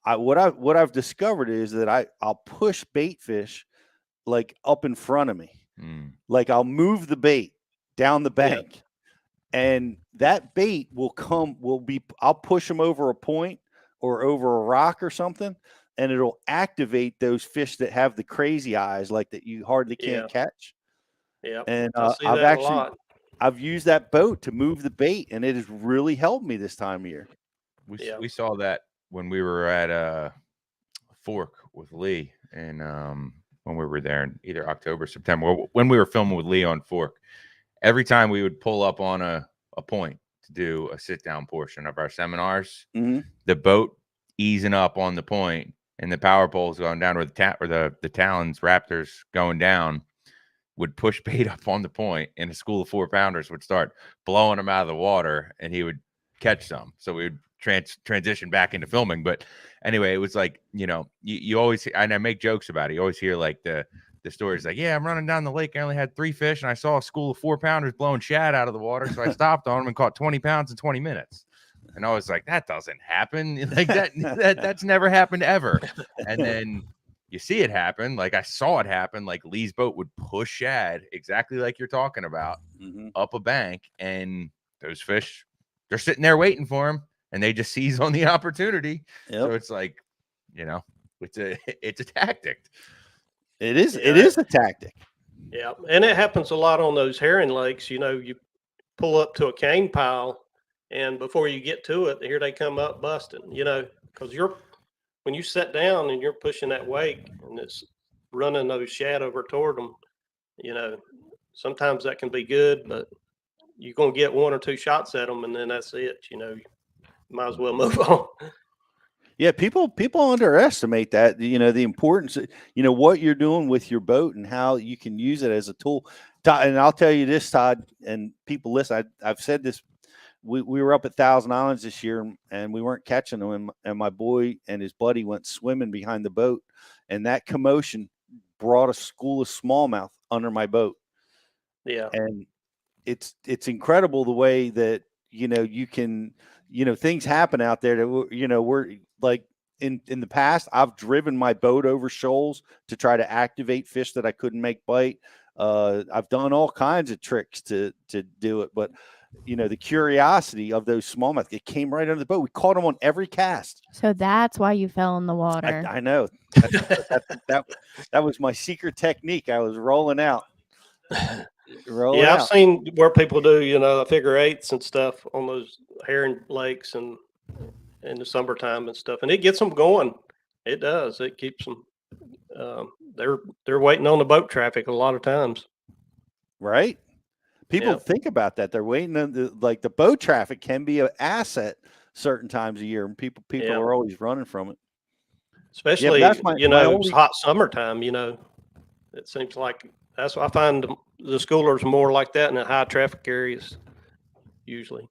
what I've discovered is that I'll push bait fish like up in front of me, like I'll move the bait down the bank, and that bait I'll push them over a point or over a rock or something, and it'll activate those fish that have the crazy eyes, like that you hardly can't catch. Yeah, and I see that a lot. I've used that boat to move the bait, and it has really helped me this time of year. We saw that when we were at Fork with Lee, and when we were there in either October, September, when we were filming with Lee on Fork, every time we would pull up on a point to do a sit down portion of our seminars, the boat easing up on the point and the power poles going down, or the talons, raptors going down, would push bait up on the point, and a school of 4-pounders would start blowing them out of the water, and he would catch some. So we would transition back into filming. But anyway, it was like, you always, and I make jokes about it, you always hear like the stories like, yeah, I'm running down the lake, I only had 3 fish, and I saw a school of 4-pounders blowing shad out of the water, so I stopped on them and caught 20 pounds in 20 minutes. And I was like, that doesn't happen. Like that's never happened ever. And then you see it happen. Like I saw it happen. Like Lee's boat would push shad exactly like you're talking about up a bank, and those fish, they're sitting there waiting for him, and they just seize on the opportunity. So it's like, it's a tactic. It is a tactic. Yeah, and it happens a lot on those herring lakes. You pull up to a cane pile, and before you get to it, here they come up busting. Because when you sit down and you're pushing that wake and it's running those shad over toward them, sometimes that can be good, but you're going to get 1 or 2 shots at them, and then that's it. You might as well move on. Yeah, people underestimate that, the importance of, what you're doing with your boat and how you can use it as a tool. And I'll tell you this, Todd, and people listen, I've said this, we were up at Thousand Islands this year, and we weren't catching them, and my boy and his buddy went swimming behind the boat, and that commotion brought a school of smallmouth under my boat. Yeah. And it's incredible the way that, you can, things happen out there that, we're like in the past, I've driven my boat over shoals to try to activate fish that I couldn't make bite. I've done all kinds of tricks to do it, but the curiosity of those smallmouth, it came right under the boat. We caught them on every cast. So that's why you fell in the water. I know. That was my secret technique. I was rolling out. I've seen where people do, figure eights and stuff on those herring lakes and in the summertime and stuff, and it gets them going. It does. It keeps them. They're waiting on the boat traffic a lot of times. Right. People think about that. They're waiting on the boat traffic can be an asset certain times of year, and people are always running from it. Especially, it's hot summertime. It seems like that's what I find the schoolers more like that in the high traffic areas, usually.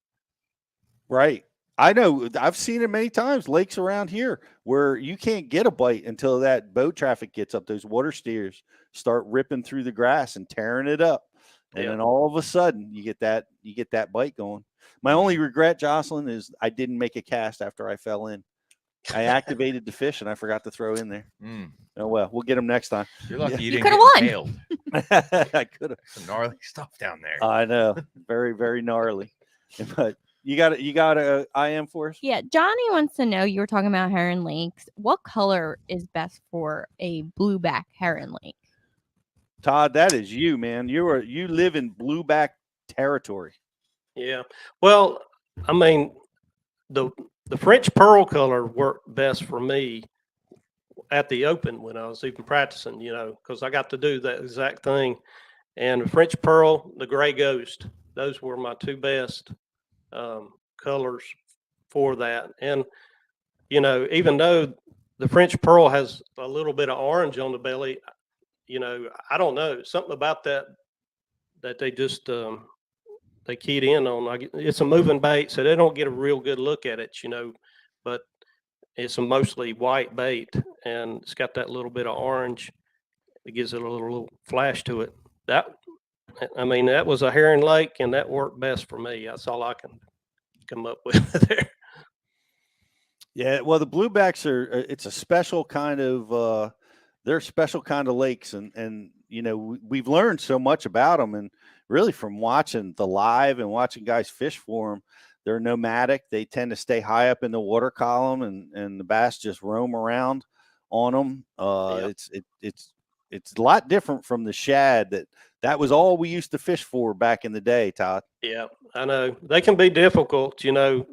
Right. I know. I've seen it many times. Lakes around here where you can't get a bite until that boat traffic gets up. Those water steers start ripping through the grass and tearing it up. And then all of a sudden you get that bite going. My only regret, Jocelyn, is I didn't make a cast after I fell in. I activated the fish and I forgot to throw in there. Oh well, we'll get them next time. You're lucky you You didn't coulda get won. impaled. I could have. Some gnarly stuff down there. I know, very, very gnarly. But you got a IM for us? Yeah, Johnny wants to know, you were talking about heron lakes. What color is best for a blueback heron lake? Todd, that is you, man. You live in blueback territory. Yeah. Well, I mean, the French pearl color worked best for me at the Open when I was even practicing, because I got to do that exact thing. And the French pearl, the gray ghost, those were my two best colors for that. And, even though the French pearl has a little bit of orange on the belly, I don't know, something about that they just they keyed in on. It's a moving bait, so they don't get a real good look at it, but it's a mostly white bait, and it's got that little bit of orange. It gives it a little flash to it. That was a herring lake, and that worked best for me. That's all I can come up with there. Yeah, well, the bluebacks it's a special kind of they're special kind of lakes, and we've learned so much about them, and really from watching the live and watching guys fish for them. They're nomadic. They tend to stay high up in the water column, and the bass just roam around on them. It's a lot different from the shad. That was all we used to fish for back in the day, Todd. Yeah, I know they can be difficult, and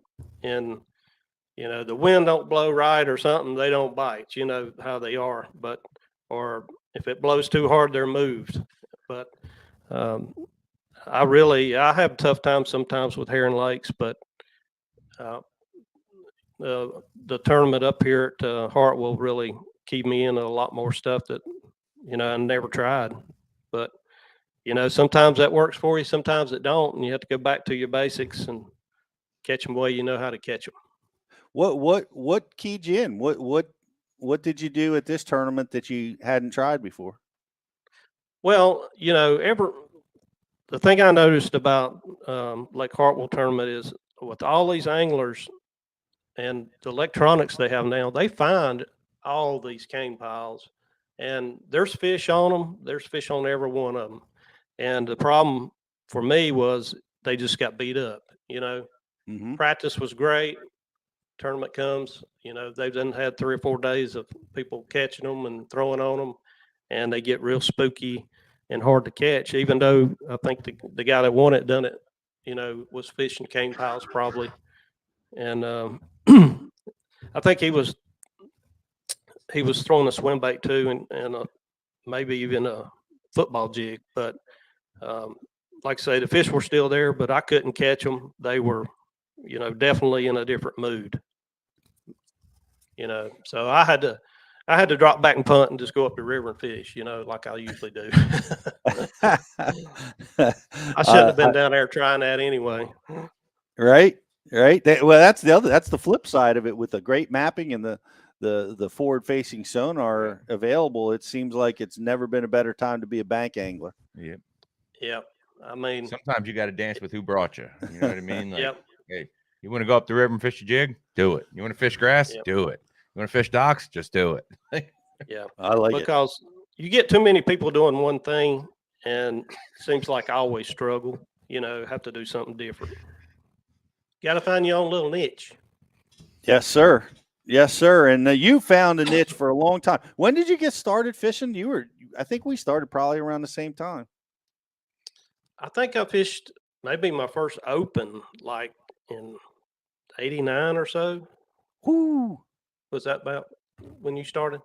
the wind don't blow right or something, they don't bite. You know how they are, or if it blows too hard, they're moved. But I have a tough time sometimes with herring lakes, but the tournament up here at Hart will really keep me in a lot more stuff that I never tried. But sometimes that works for you, sometimes it don't, and you have to go back to your basics and catch them the way you know how to catch them. What keyed you in? What did you do at this tournament that you hadn't tried before? Well, the thing I noticed about Lake Hartwell tournament is with all these anglers and the electronics they have now, they find all these cane piles, and there's fish on them. There's fish on every one of them. And the problem for me was they just got beat up. Practice was great. Tournament comes, they've done had 3 or 4 days of people catching them and throwing on them, and they get real spooky and hard to catch, even though I think the guy that won it done it, was fishing cane piles probably. And I think he was throwing a swim bait too, and maybe even a football jig. But like I say, the fish were still there, but I couldn't catch them. They were, definitely in a different mood. So I had to drop back and punt and just go up the river and fish, like I usually do. I shouldn't have been down there trying that anyway. Right. That's the flip side of it. With the great mapping and the forward facing sonar available, it seems like it's never been a better time to be a bank angler. Yep. Yeah. I mean, sometimes you got to dance with who brought you. You know what I mean? Like, yep. Hey, you want to go up the river and fish a jig? Do it. You want to fish grass? Yep. Do it. You want to fish docks? Just do it. Yeah, I like it because you get too many people doing one thing, and it seems like I always struggle. Have to do something different. Got to find your own little niche. Yes, sir. And you found a niche for a long time. When did you get started fishing? I think we started probably around the same time. I think I fished maybe my first Open like in '89 or so. Whoo! Was that about when you started?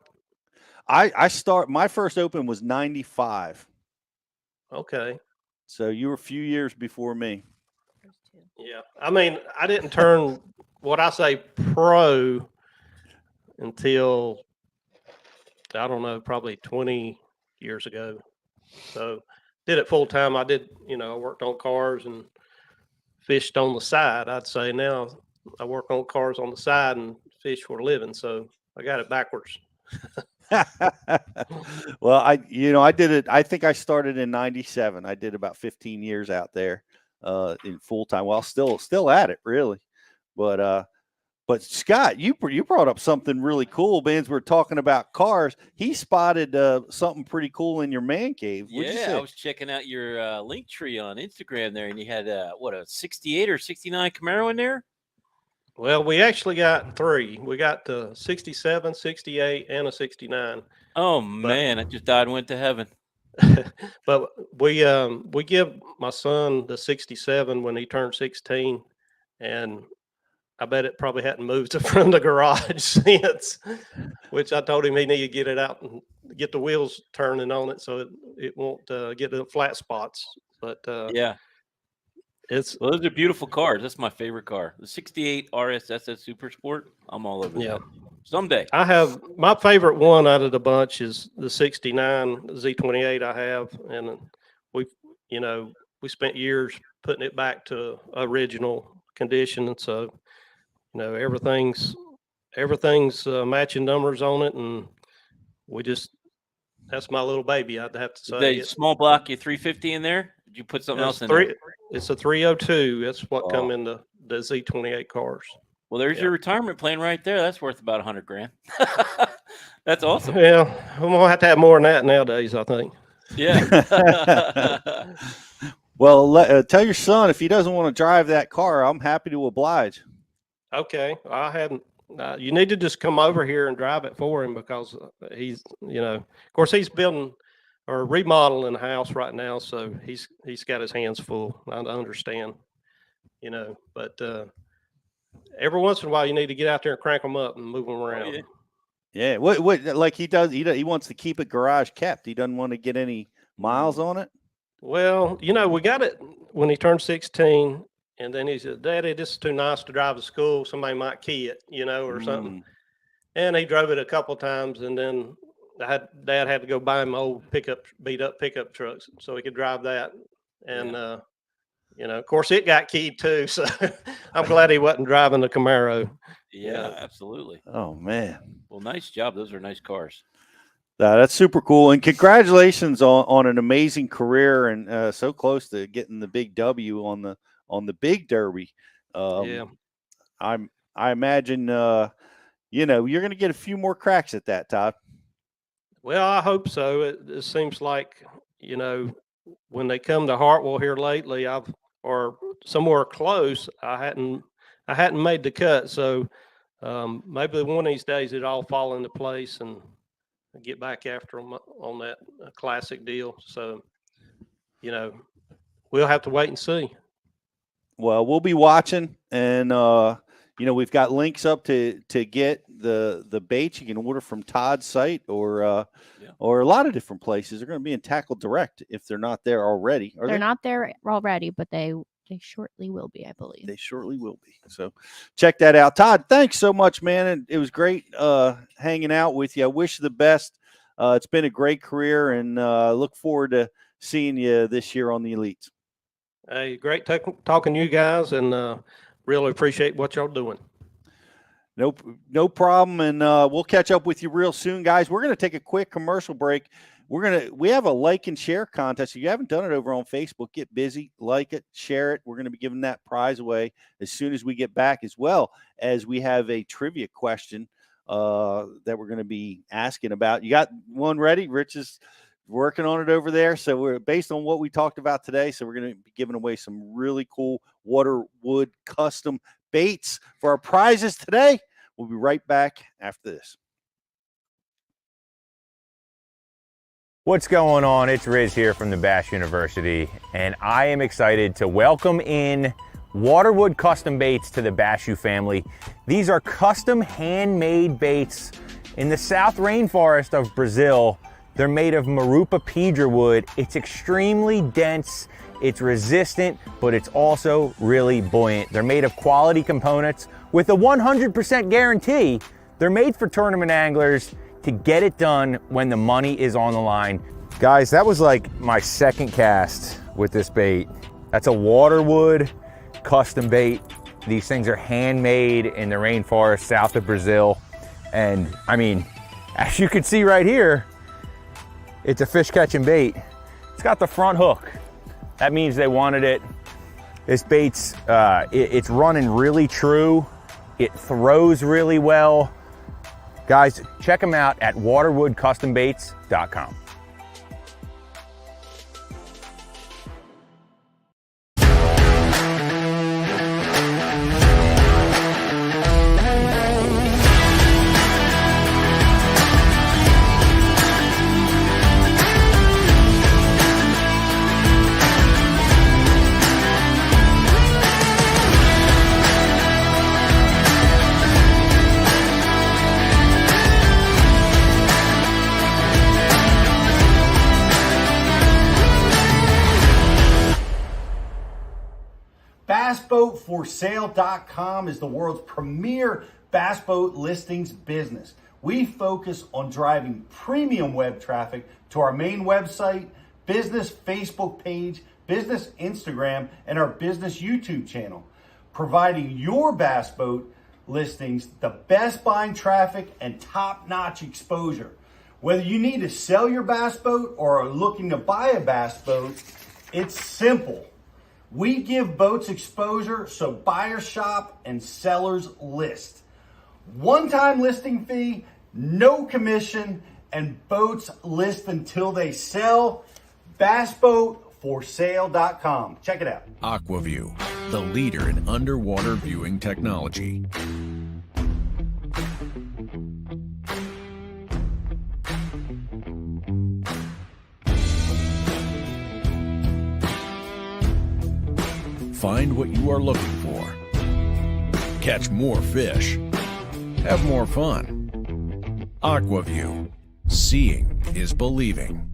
My first Open was 95. Okay. So you were a few years before me. Yeah. I mean, I didn't turn what I say pro until, I don't know, probably 20 years ago. So did it full time. I did, I worked on cars and fished on the side. I'd say now I work on cars on the side and fish for a living. So I got it backwards. Well, I did it. I think I started in '97. I did about 15 years out there in full time. Well, still at it, really. But Scott, you brought up something really cool. Bands were talking about cars. He spotted something pretty cool in your man cave. What'd you Yeah, say? I was checking out your link tree on Instagram there, and you had a 68 or 69 Camaro in there. Well, we actually got 3. We got the 67, 68, and a 69. Oh man, I just died and went to heaven. But we give my son the 67 when he turned 16, and I bet it probably hadn't moved from the garage since. Which I told him he needed to get it out and get the wheels turning on it so it won't get the flat spots. But yeah. Well, those are beautiful cars. That's my favorite car. The 68 RSSS Super Sport. I'm all over that. Someday. I have my favorite one out of the bunch is the 69 Z28 I have. And we spent years putting it back to original condition. And so, everything's matching numbers on it. And that's my little baby. I'd have to say. They small block you 350 in there? Did you put something else in there? It's a 302. That's what come in the Z28 cars. Well, there's your retirement plan right there. That's worth about $100 grand. That's awesome. Yeah, I'm gonna have to have more than that nowadays, I think. Yeah. Well, tell your son if he doesn't want to drive that car, I'm happy to oblige. Okay, I hadn't. You need to just come over here and drive it for him because he's, of course, he's building or remodeling a house right now, so he's got his hands full. I understand, but every once in a while you need to get out there and crank them up and move them around. Yeah, what like he does? He wants to keep it garage kept. He doesn't want to get any miles on it. Well, we got it when he turned 16. And then he said, "Daddy, this is too nice to drive to school. Somebody might key it, or something." And he drove it a couple times, and then Dad had to go buy him old beat up pickup trucks so he could drive that. And of course, it got keyed too. So I'm glad he wasn't driving the Camaro. Yeah, absolutely. Oh man. Well, nice job. Those are nice cars. That's super cool, and congratulations on an amazing career and so close to getting the big W on the big derby. I imagine you're going to get a few more cracks at that, Todd. Well, I hope so. It seems like when they come to Hartwell here lately, or somewhere close, I hadn't made the cut. So maybe one of these days it all fall into place and get back after them on that classic deal. So we'll have to wait and see. Well, we'll be watching, and we've got links up to get the baits you can order from Todd's site or a lot of different places. They're going to be in Tackle Direct if they're not there already. They're not there already, but they shortly will be, I believe. They shortly will be. So check that out. Todd, thanks so much, man. And it was great hanging out with you. I wish you the best. It's been a great career, and look forward to seeing you this year on the Elites. Hey, great talking to you guys, and really appreciate what y'all doing. No problem, and we'll catch up with you real soon, guys. We're going to take a quick commercial break. We have a like and share contest. If you haven't done it over on Facebook, get busy, like it, share it. We're going to be giving that prize away as soon as we get back, as well as we have a trivia question that we're going to be asking about. You got one ready? Rich is working on it over there. So we're based on what we talked about today. So we're going to be giving away some really cool waterwood custom baits for our prizes today. We'll be right back after this. What's going on? It's Riz here from the Bass University, and I am excited to welcome in Waterwood Custom Baits to the Bashu family. These are custom handmade baits in the South Rainforest of Brazil. They're made of Marupa pedra wood. It's extremely dense, it's resistant, but it's also really buoyant. They're made of quality components with a 100% guarantee. They're made for tournament anglers to get it done when the money is on the line. Guys, that was like my second cast with this bait. That's a Waterwood custom bait. These things are handmade in the rainforest south of Brazil. And I mean, As you can see right here, it's a fish catching bait. It's got the front hook. That means they wanted it. This bait's, it's running really true. It throws really well. Guys, check them out at waterwoodcustombaits.com. BassBoatForSale.com is the world's premier bass boat listings business. We focus on driving premium web traffic to our main website, business Facebook page, business Instagram, and our business YouTube channel, providing your bass boat listings the best buying traffic and top-notch exposure. Whether you need to sell your bass boat or are looking to buy a bass boat, it's simple. We give boats exposure so buyers shop and sellers list. One-time listing fee, no commission, and boats list until they sell. BassBoatForSale.com. Check it out. AquaView, the leader in underwater viewing technology. Find what you are looking for. Catch more fish. Have more fun. AquaView. Seeing is believing.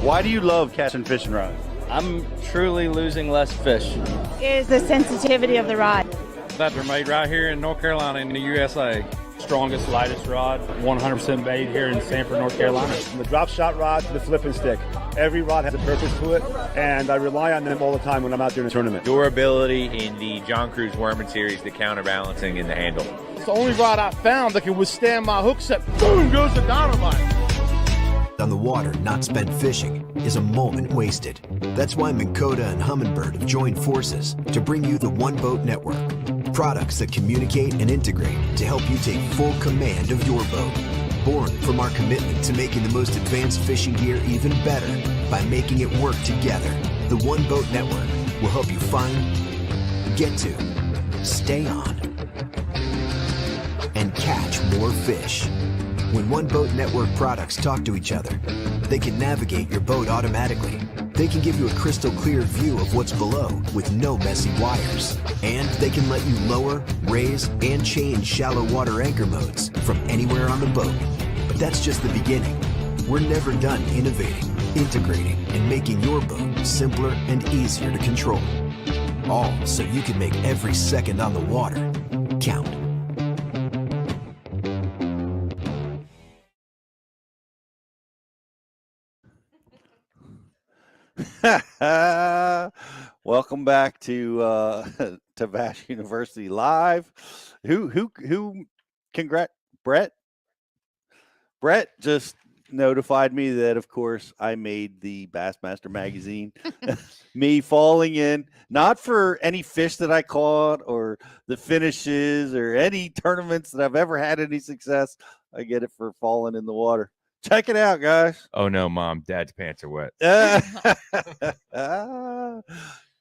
Why do you love catching fishing rods? I'm truly losing less fish. Is the sensitivity of the rod. That they're made right here in North Carolina in the USA. Strongest, lightest rod, 100% made here in Sanford, North Carolina. From the drop shot rod to the flipping stick, every rod has a purpose to it, and I rely on them all the time when I'm out there in a tournament. Durability in the John Cruz Worming series, the counterbalancing in the handle. It's the only rod I found that can withstand my hook set. Boom goes the dynamite. On the water not spent fishing is a moment wasted. That's why Minn Kota and Humminbird have joined forces to bring you the One Boat Network. Products that communicate and integrate to help you take full command of your boat. Born from our commitment to making the most advanced fishing gear even better by making it work together. The One Boat Network will help you find, get to, stay on, and catch more fish. When One Boat Network products talk to each other, they can navigate your boat automatically. They can give you a crystal clear view of what's below with no messy wires. And they can let you lower, raise, and change shallow water anchor modes from anywhere on the boat. But that's just the beginning. We're never done innovating, integrating, and making your boat simpler and easier to control. All so you can make every second on the water count. Welcome back to Bass University Live. Brett just notified me that, of course, I made the Bassmaster magazine. Me falling in, not for any fish that I caught or the finishes or any tournaments that I've ever had any success. I get it for falling in the water. Check it out, guys. Oh no, Mom, Dad's pants are wet.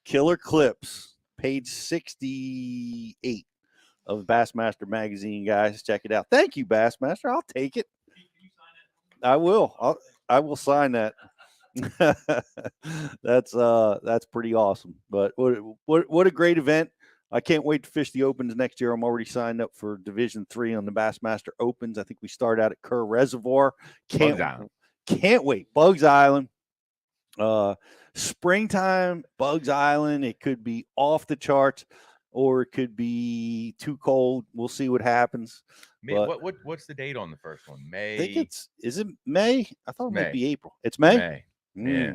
Killer clips, page 68 of Bassmaster magazine, guys. Check it out. Thank you, Bassmaster. I'll take it. I will. I will sign that. That's pretty awesome. But what a great event. I can't wait to fish the Opens next year. I'm already signed up for Division 3 on the Bassmaster Opens. I think we start out at Kerr Reservoir. Can't wait. Bugs Island. Springtime, Bugs Island. It could be off the charts or it could be too cold. We'll see what happens. What's the date on the first one? May. I think is it May? I thought it might be April. It's May? May. Yeah.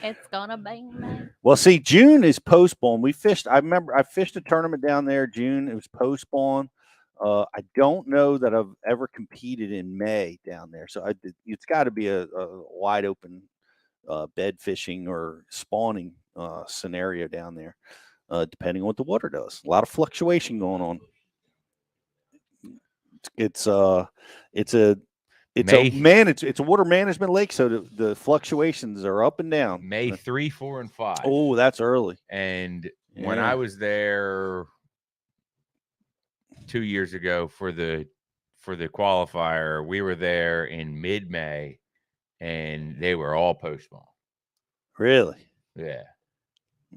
It's gonna be May. Well, see, June is postponed. I remember I fished a tournament down there June. It was postponed. I don't know that I've ever competed in May down there, so it's got to be a wide open bed fishing or spawning scenario down there, depending on what the water does. A lot of fluctuation going on. It's a water management lake, so the fluctuations are up and down. May 3, 4, and 5. Oh, that's early. And when I was there 2 years ago for the qualifier, we were there in mid-May, and they were all post spawn. Really? Yeah.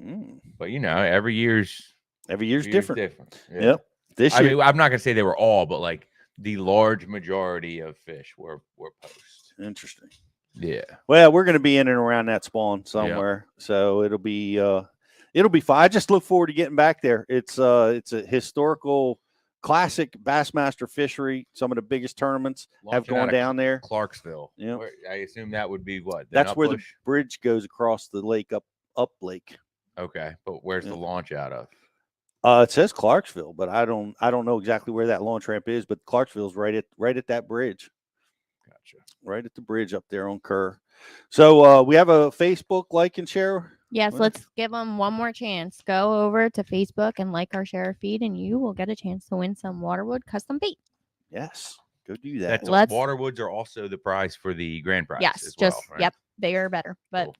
Mm. But every year's different. Yeah. Yep. This year, I mean, I'm not gonna say they were all, but like the large majority of fish were post. Interesting. Yeah. Well, we're going to be in and around that spawn somewhere, so it'll be fun. I just look forward to getting back there. It's a historical, classic Bassmaster fishery. Some of the biggest tournaments have gone down there. Clarksville. Yeah. I assume that would be what? That's where the bridge goes across the lake up lake. Okay, but where's the launch out of? It says Clarksville, but I don't know exactly where that launch ramp is. But Clarksville's right at that bridge. Gotcha. Right at the bridge up there on Kerr. So we have a Facebook like and share. Yes, let's give them one more chance. Go over to Facebook and like our share feed, and you will get a chance to win some Waterwood custom bait. Yes, go do that. Waterwoods are also the prize for the grand prize. Yes, as well, right? Yep, they are better, but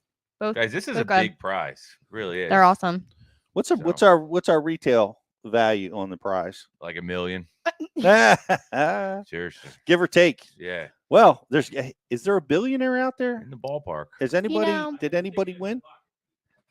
both guys, this is a good. big prize. Really is. They're awesome. What's our retail value on the prize? Like $1 million. Seriously. Give or take. Yeah. Well, is there a billionaire out there in the ballpark? Has anybody? Did anybody win?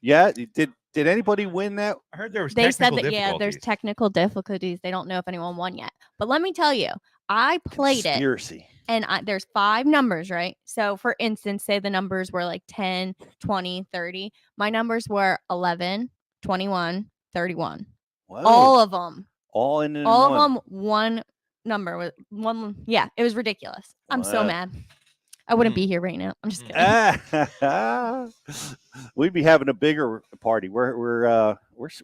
Yeah. Did anybody win that? I heard there was. They said that there's technical difficulties. They don't know if anyone won yet. But let me tell you, I played Conspiracy. it, and there's 5 numbers, right? So, for instance, say the numbers were like 10, 20, 30. My numbers were 11, 21, 31. Whoa. All of them. All in all one. of them. One number with one. Yeah, it was ridiculous. I'm so mad. I wouldn't be here right now. I'm just kidding. We'd be having a bigger party. We're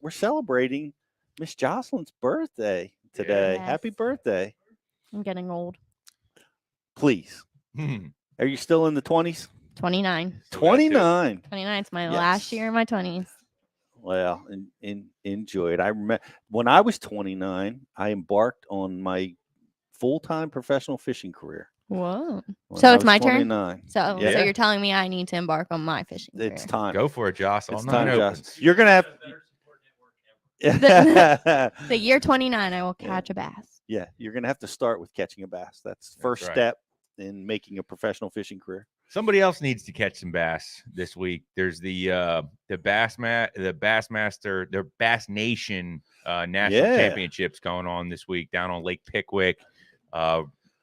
celebrating Miss Jocelyn's birthday today. Yes. Happy birthday! I'm getting old. Please. Are you still in the 20s? 29. 29. 29 is my last year in my 20s. Well, enjoy it. I remember when I was 29, I embarked on my full-time professional fishing career. Whoa. So it's my 29. turn? So you're telling me I need to embark on my fishing career. It's time. Go for it, Joss. It's time, Joss. You're going to have... the year 29, I will catch a bass. Yeah, you're going to have to start with catching a bass. That's the first step in making a professional fishing career. Somebody else needs to catch some bass this week. There's the Bass Nation National Championships going on this week down on Lake Pickwick.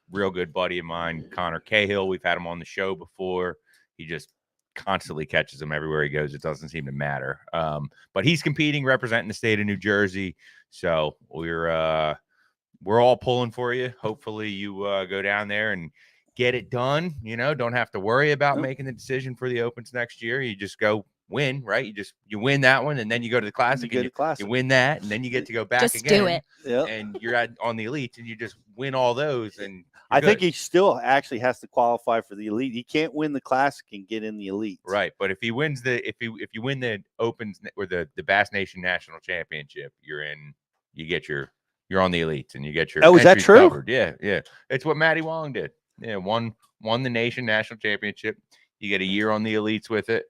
Real good buddy of mine, Connor Cahill. We've had him on the show before. He just constantly catches them everywhere he goes. It doesn't seem to matter. But he's competing, representing the state of New Jersey. So we're all pulling for you. Hopefully you go down there and get it done. Don't have to worry about making the decision for the Opens next year. You just go win, right? You win that one, and then you go to the Classic. You win that, and then you get to go back just again. Do it. Yep. And you're on the Elites, and you just win all those. And I think he still actually has to qualify for the Elite. He can't win the Classic and get in the Elite. Right, but if he wins if you win the Opens or the Bass Nation National Championship, you're on the Elites, and you get your is that true? Covered. Yeah. It's what Matty Wong did. Yeah, won the Nation National Championship. You get a year on the Elites with it,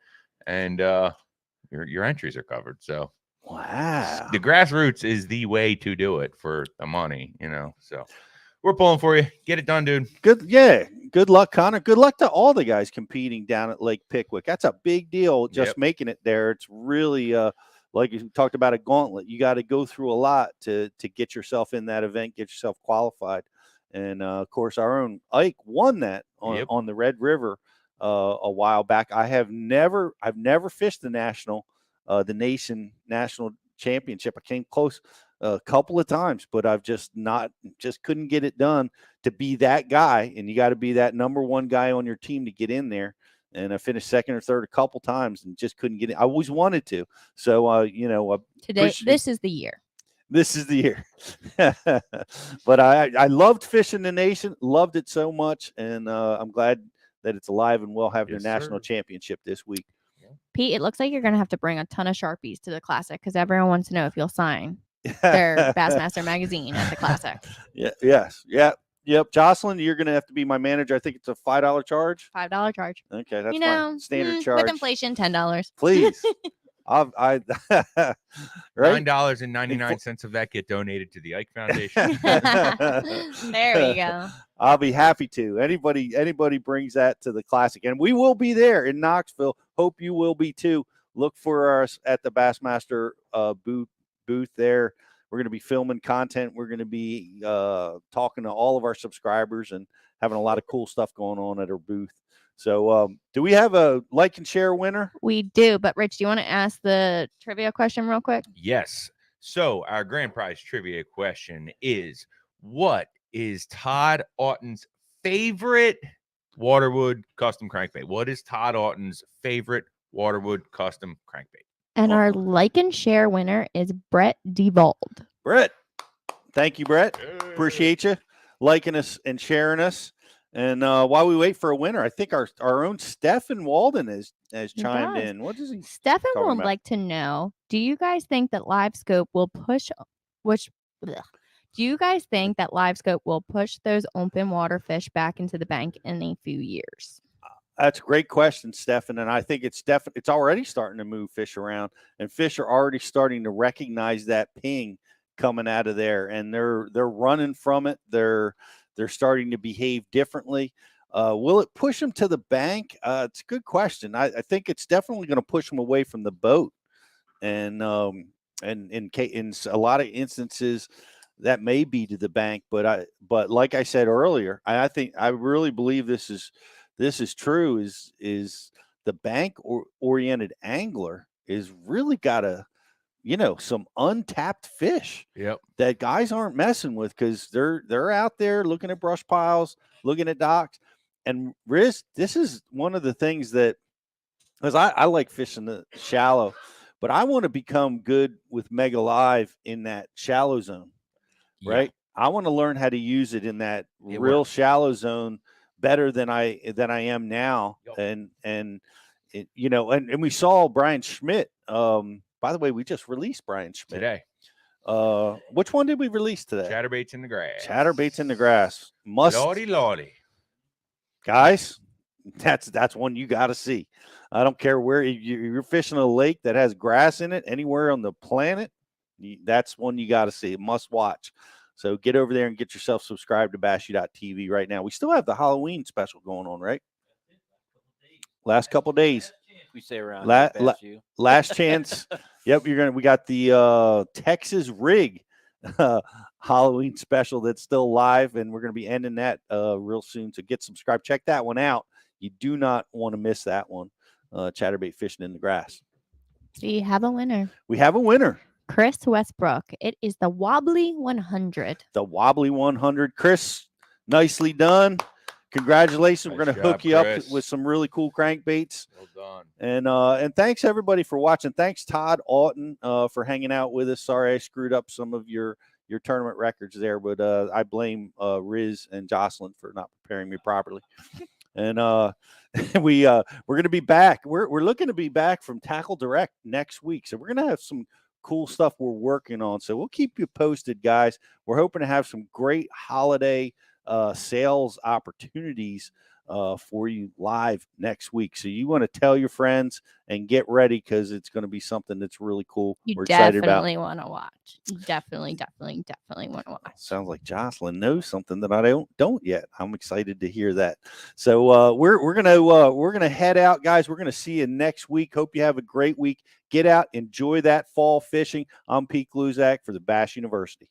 and your entries are covered. So wow, the grassroots is the way to do it for the money. So we're pulling for you. Get it done, dude. Good luck, Connor. Good luck to all the guys competing down at Lake Pickwick. That's a big deal. Just making it there. It's really like you talked about a gauntlet. You got to go through a lot to get yourself in that event, get yourself qualified. And of course, our own Ike won that on the Red River a while back. I've never fished the Nation National Championship. I came close a couple of times, but I've just couldn't get it done to be that guy. And you got to be that number one guy on your team to get in there. And I finished second or third a couple times and just couldn't get it. I always wanted to. So, today, this is the year. This is the year. But I loved Fishing the Nation, loved it so much, and I'm glad that it's alive and will have Yes, their national sir. championship this week. Pete, it looks like you're gonna have to bring a ton of Sharpies to the Classic because everyone wants to know if you'll sign their Bassmaster magazine at the Classic. Yeah. Yes. Yeah. Yep. Jocelyn, you're going to have to be my manager. I think it's a $5 charge. $5 charge. Okay, that's You know, my standard charge. with inflation, $10. Please. I right? $9.99 of that get donated to the Ike Foundation. There we go. I'll be happy to. Anybody brings that to the Classic, and we will be there in Knoxville. Hope you will be too. Look for us at the Bassmaster booth there. We're going to be filming content. We're going to be talking to all of our subscribers and having a lot of cool stuff going on at our booth. So do we have a like and share winner? We do, but Rich, do you want to ask the trivia question real quick? Yes. So our grand prize trivia question is, what is Todd Auten's favorite Waterwood custom crankbait? What is Todd Auten's favorite Waterwood custom crankbait? And our like and share winner is Brett DeVald. Brett, thank you, Brett. Appreciate you liking us and sharing us. And while we wait for a winner, I think our own Stephen Walden has chimed in. What does he? Stephen talking would about? like to know: do you guys think that LiveScope will push? Do you guys think that LiveScope will push those open water fish back into the bank in a few years? That's a great question, Stefan. And I think it's already starting to move fish around, and fish are already starting to recognize that ping coming out of there, and they're running from it. They're starting to behave differently. Will it push them to the bank? It's a good question. I think it's definitely going to push them away from the boat, and in a lot of instances, that may be to the bank. But like I said earlier, I really believe this is true. Is the bank oriented angler is really got some untapped fish. Yep. That guys aren't messing with because they're out there looking at brush piles, looking at docks. And Riz, this is one of the things that, because I like fishing the shallow, but I want to become good with Mega Live in that shallow zone, right? I want to learn how to use it in that real shallow zone better than I am now. Yep. And we saw Brian Schmidt. By the way, we just released Brian Schmidt today. Which one did we release today? Chatterbaits in the Grass. Chatterbaits in the Grass. Lordy. Guys, that's one you got to see. I don't care where you're fishing a lake that has grass in it, anywhere on the planet. That's one you got to see. Must watch. So get over there and get yourself subscribed to bashu.tv right now. We still have the Halloween special going on, right? Last couple days. We say around last chance. Yep, we got the Texas Rig Halloween special that's still live, and we're going to be ending that real soon. So get subscribed. Check that one out. You do not want to miss that one. Chatterbait Fishing in the Grass. We have a winner. We have a winner. Chris Westbrook. It is the Wobbly 100. The Wobbly 100. Chris, nicely done. Congratulations. We're going to hook you up with some really cool crankbaits. Well done. And thanks everybody for watching. Thanks Todd Auten for hanging out with us. Sorry I screwed up some of your tournament records there, but I blame Riz and Jocelyn for not preparing me properly. And we're going to be back. We're looking to be back from Tackle Direct next week. So we're going to have some cool stuff we're working on. So we'll keep you posted, guys. We're hoping to have some great holiday sales opportunities for you live next week. So you want to tell your friends and get ready because it's going to be something that's really cool. You We're excited about. definitely want to watch. You definitely want to watch. Sounds like Jocelyn knows something that I don't yet. I'm excited to hear that. So we're gonna head out, guys. We're gonna see you next week. Hope you have a great week. Get out, enjoy that fall fishing. I'm Pete Gluzak for the Bass University.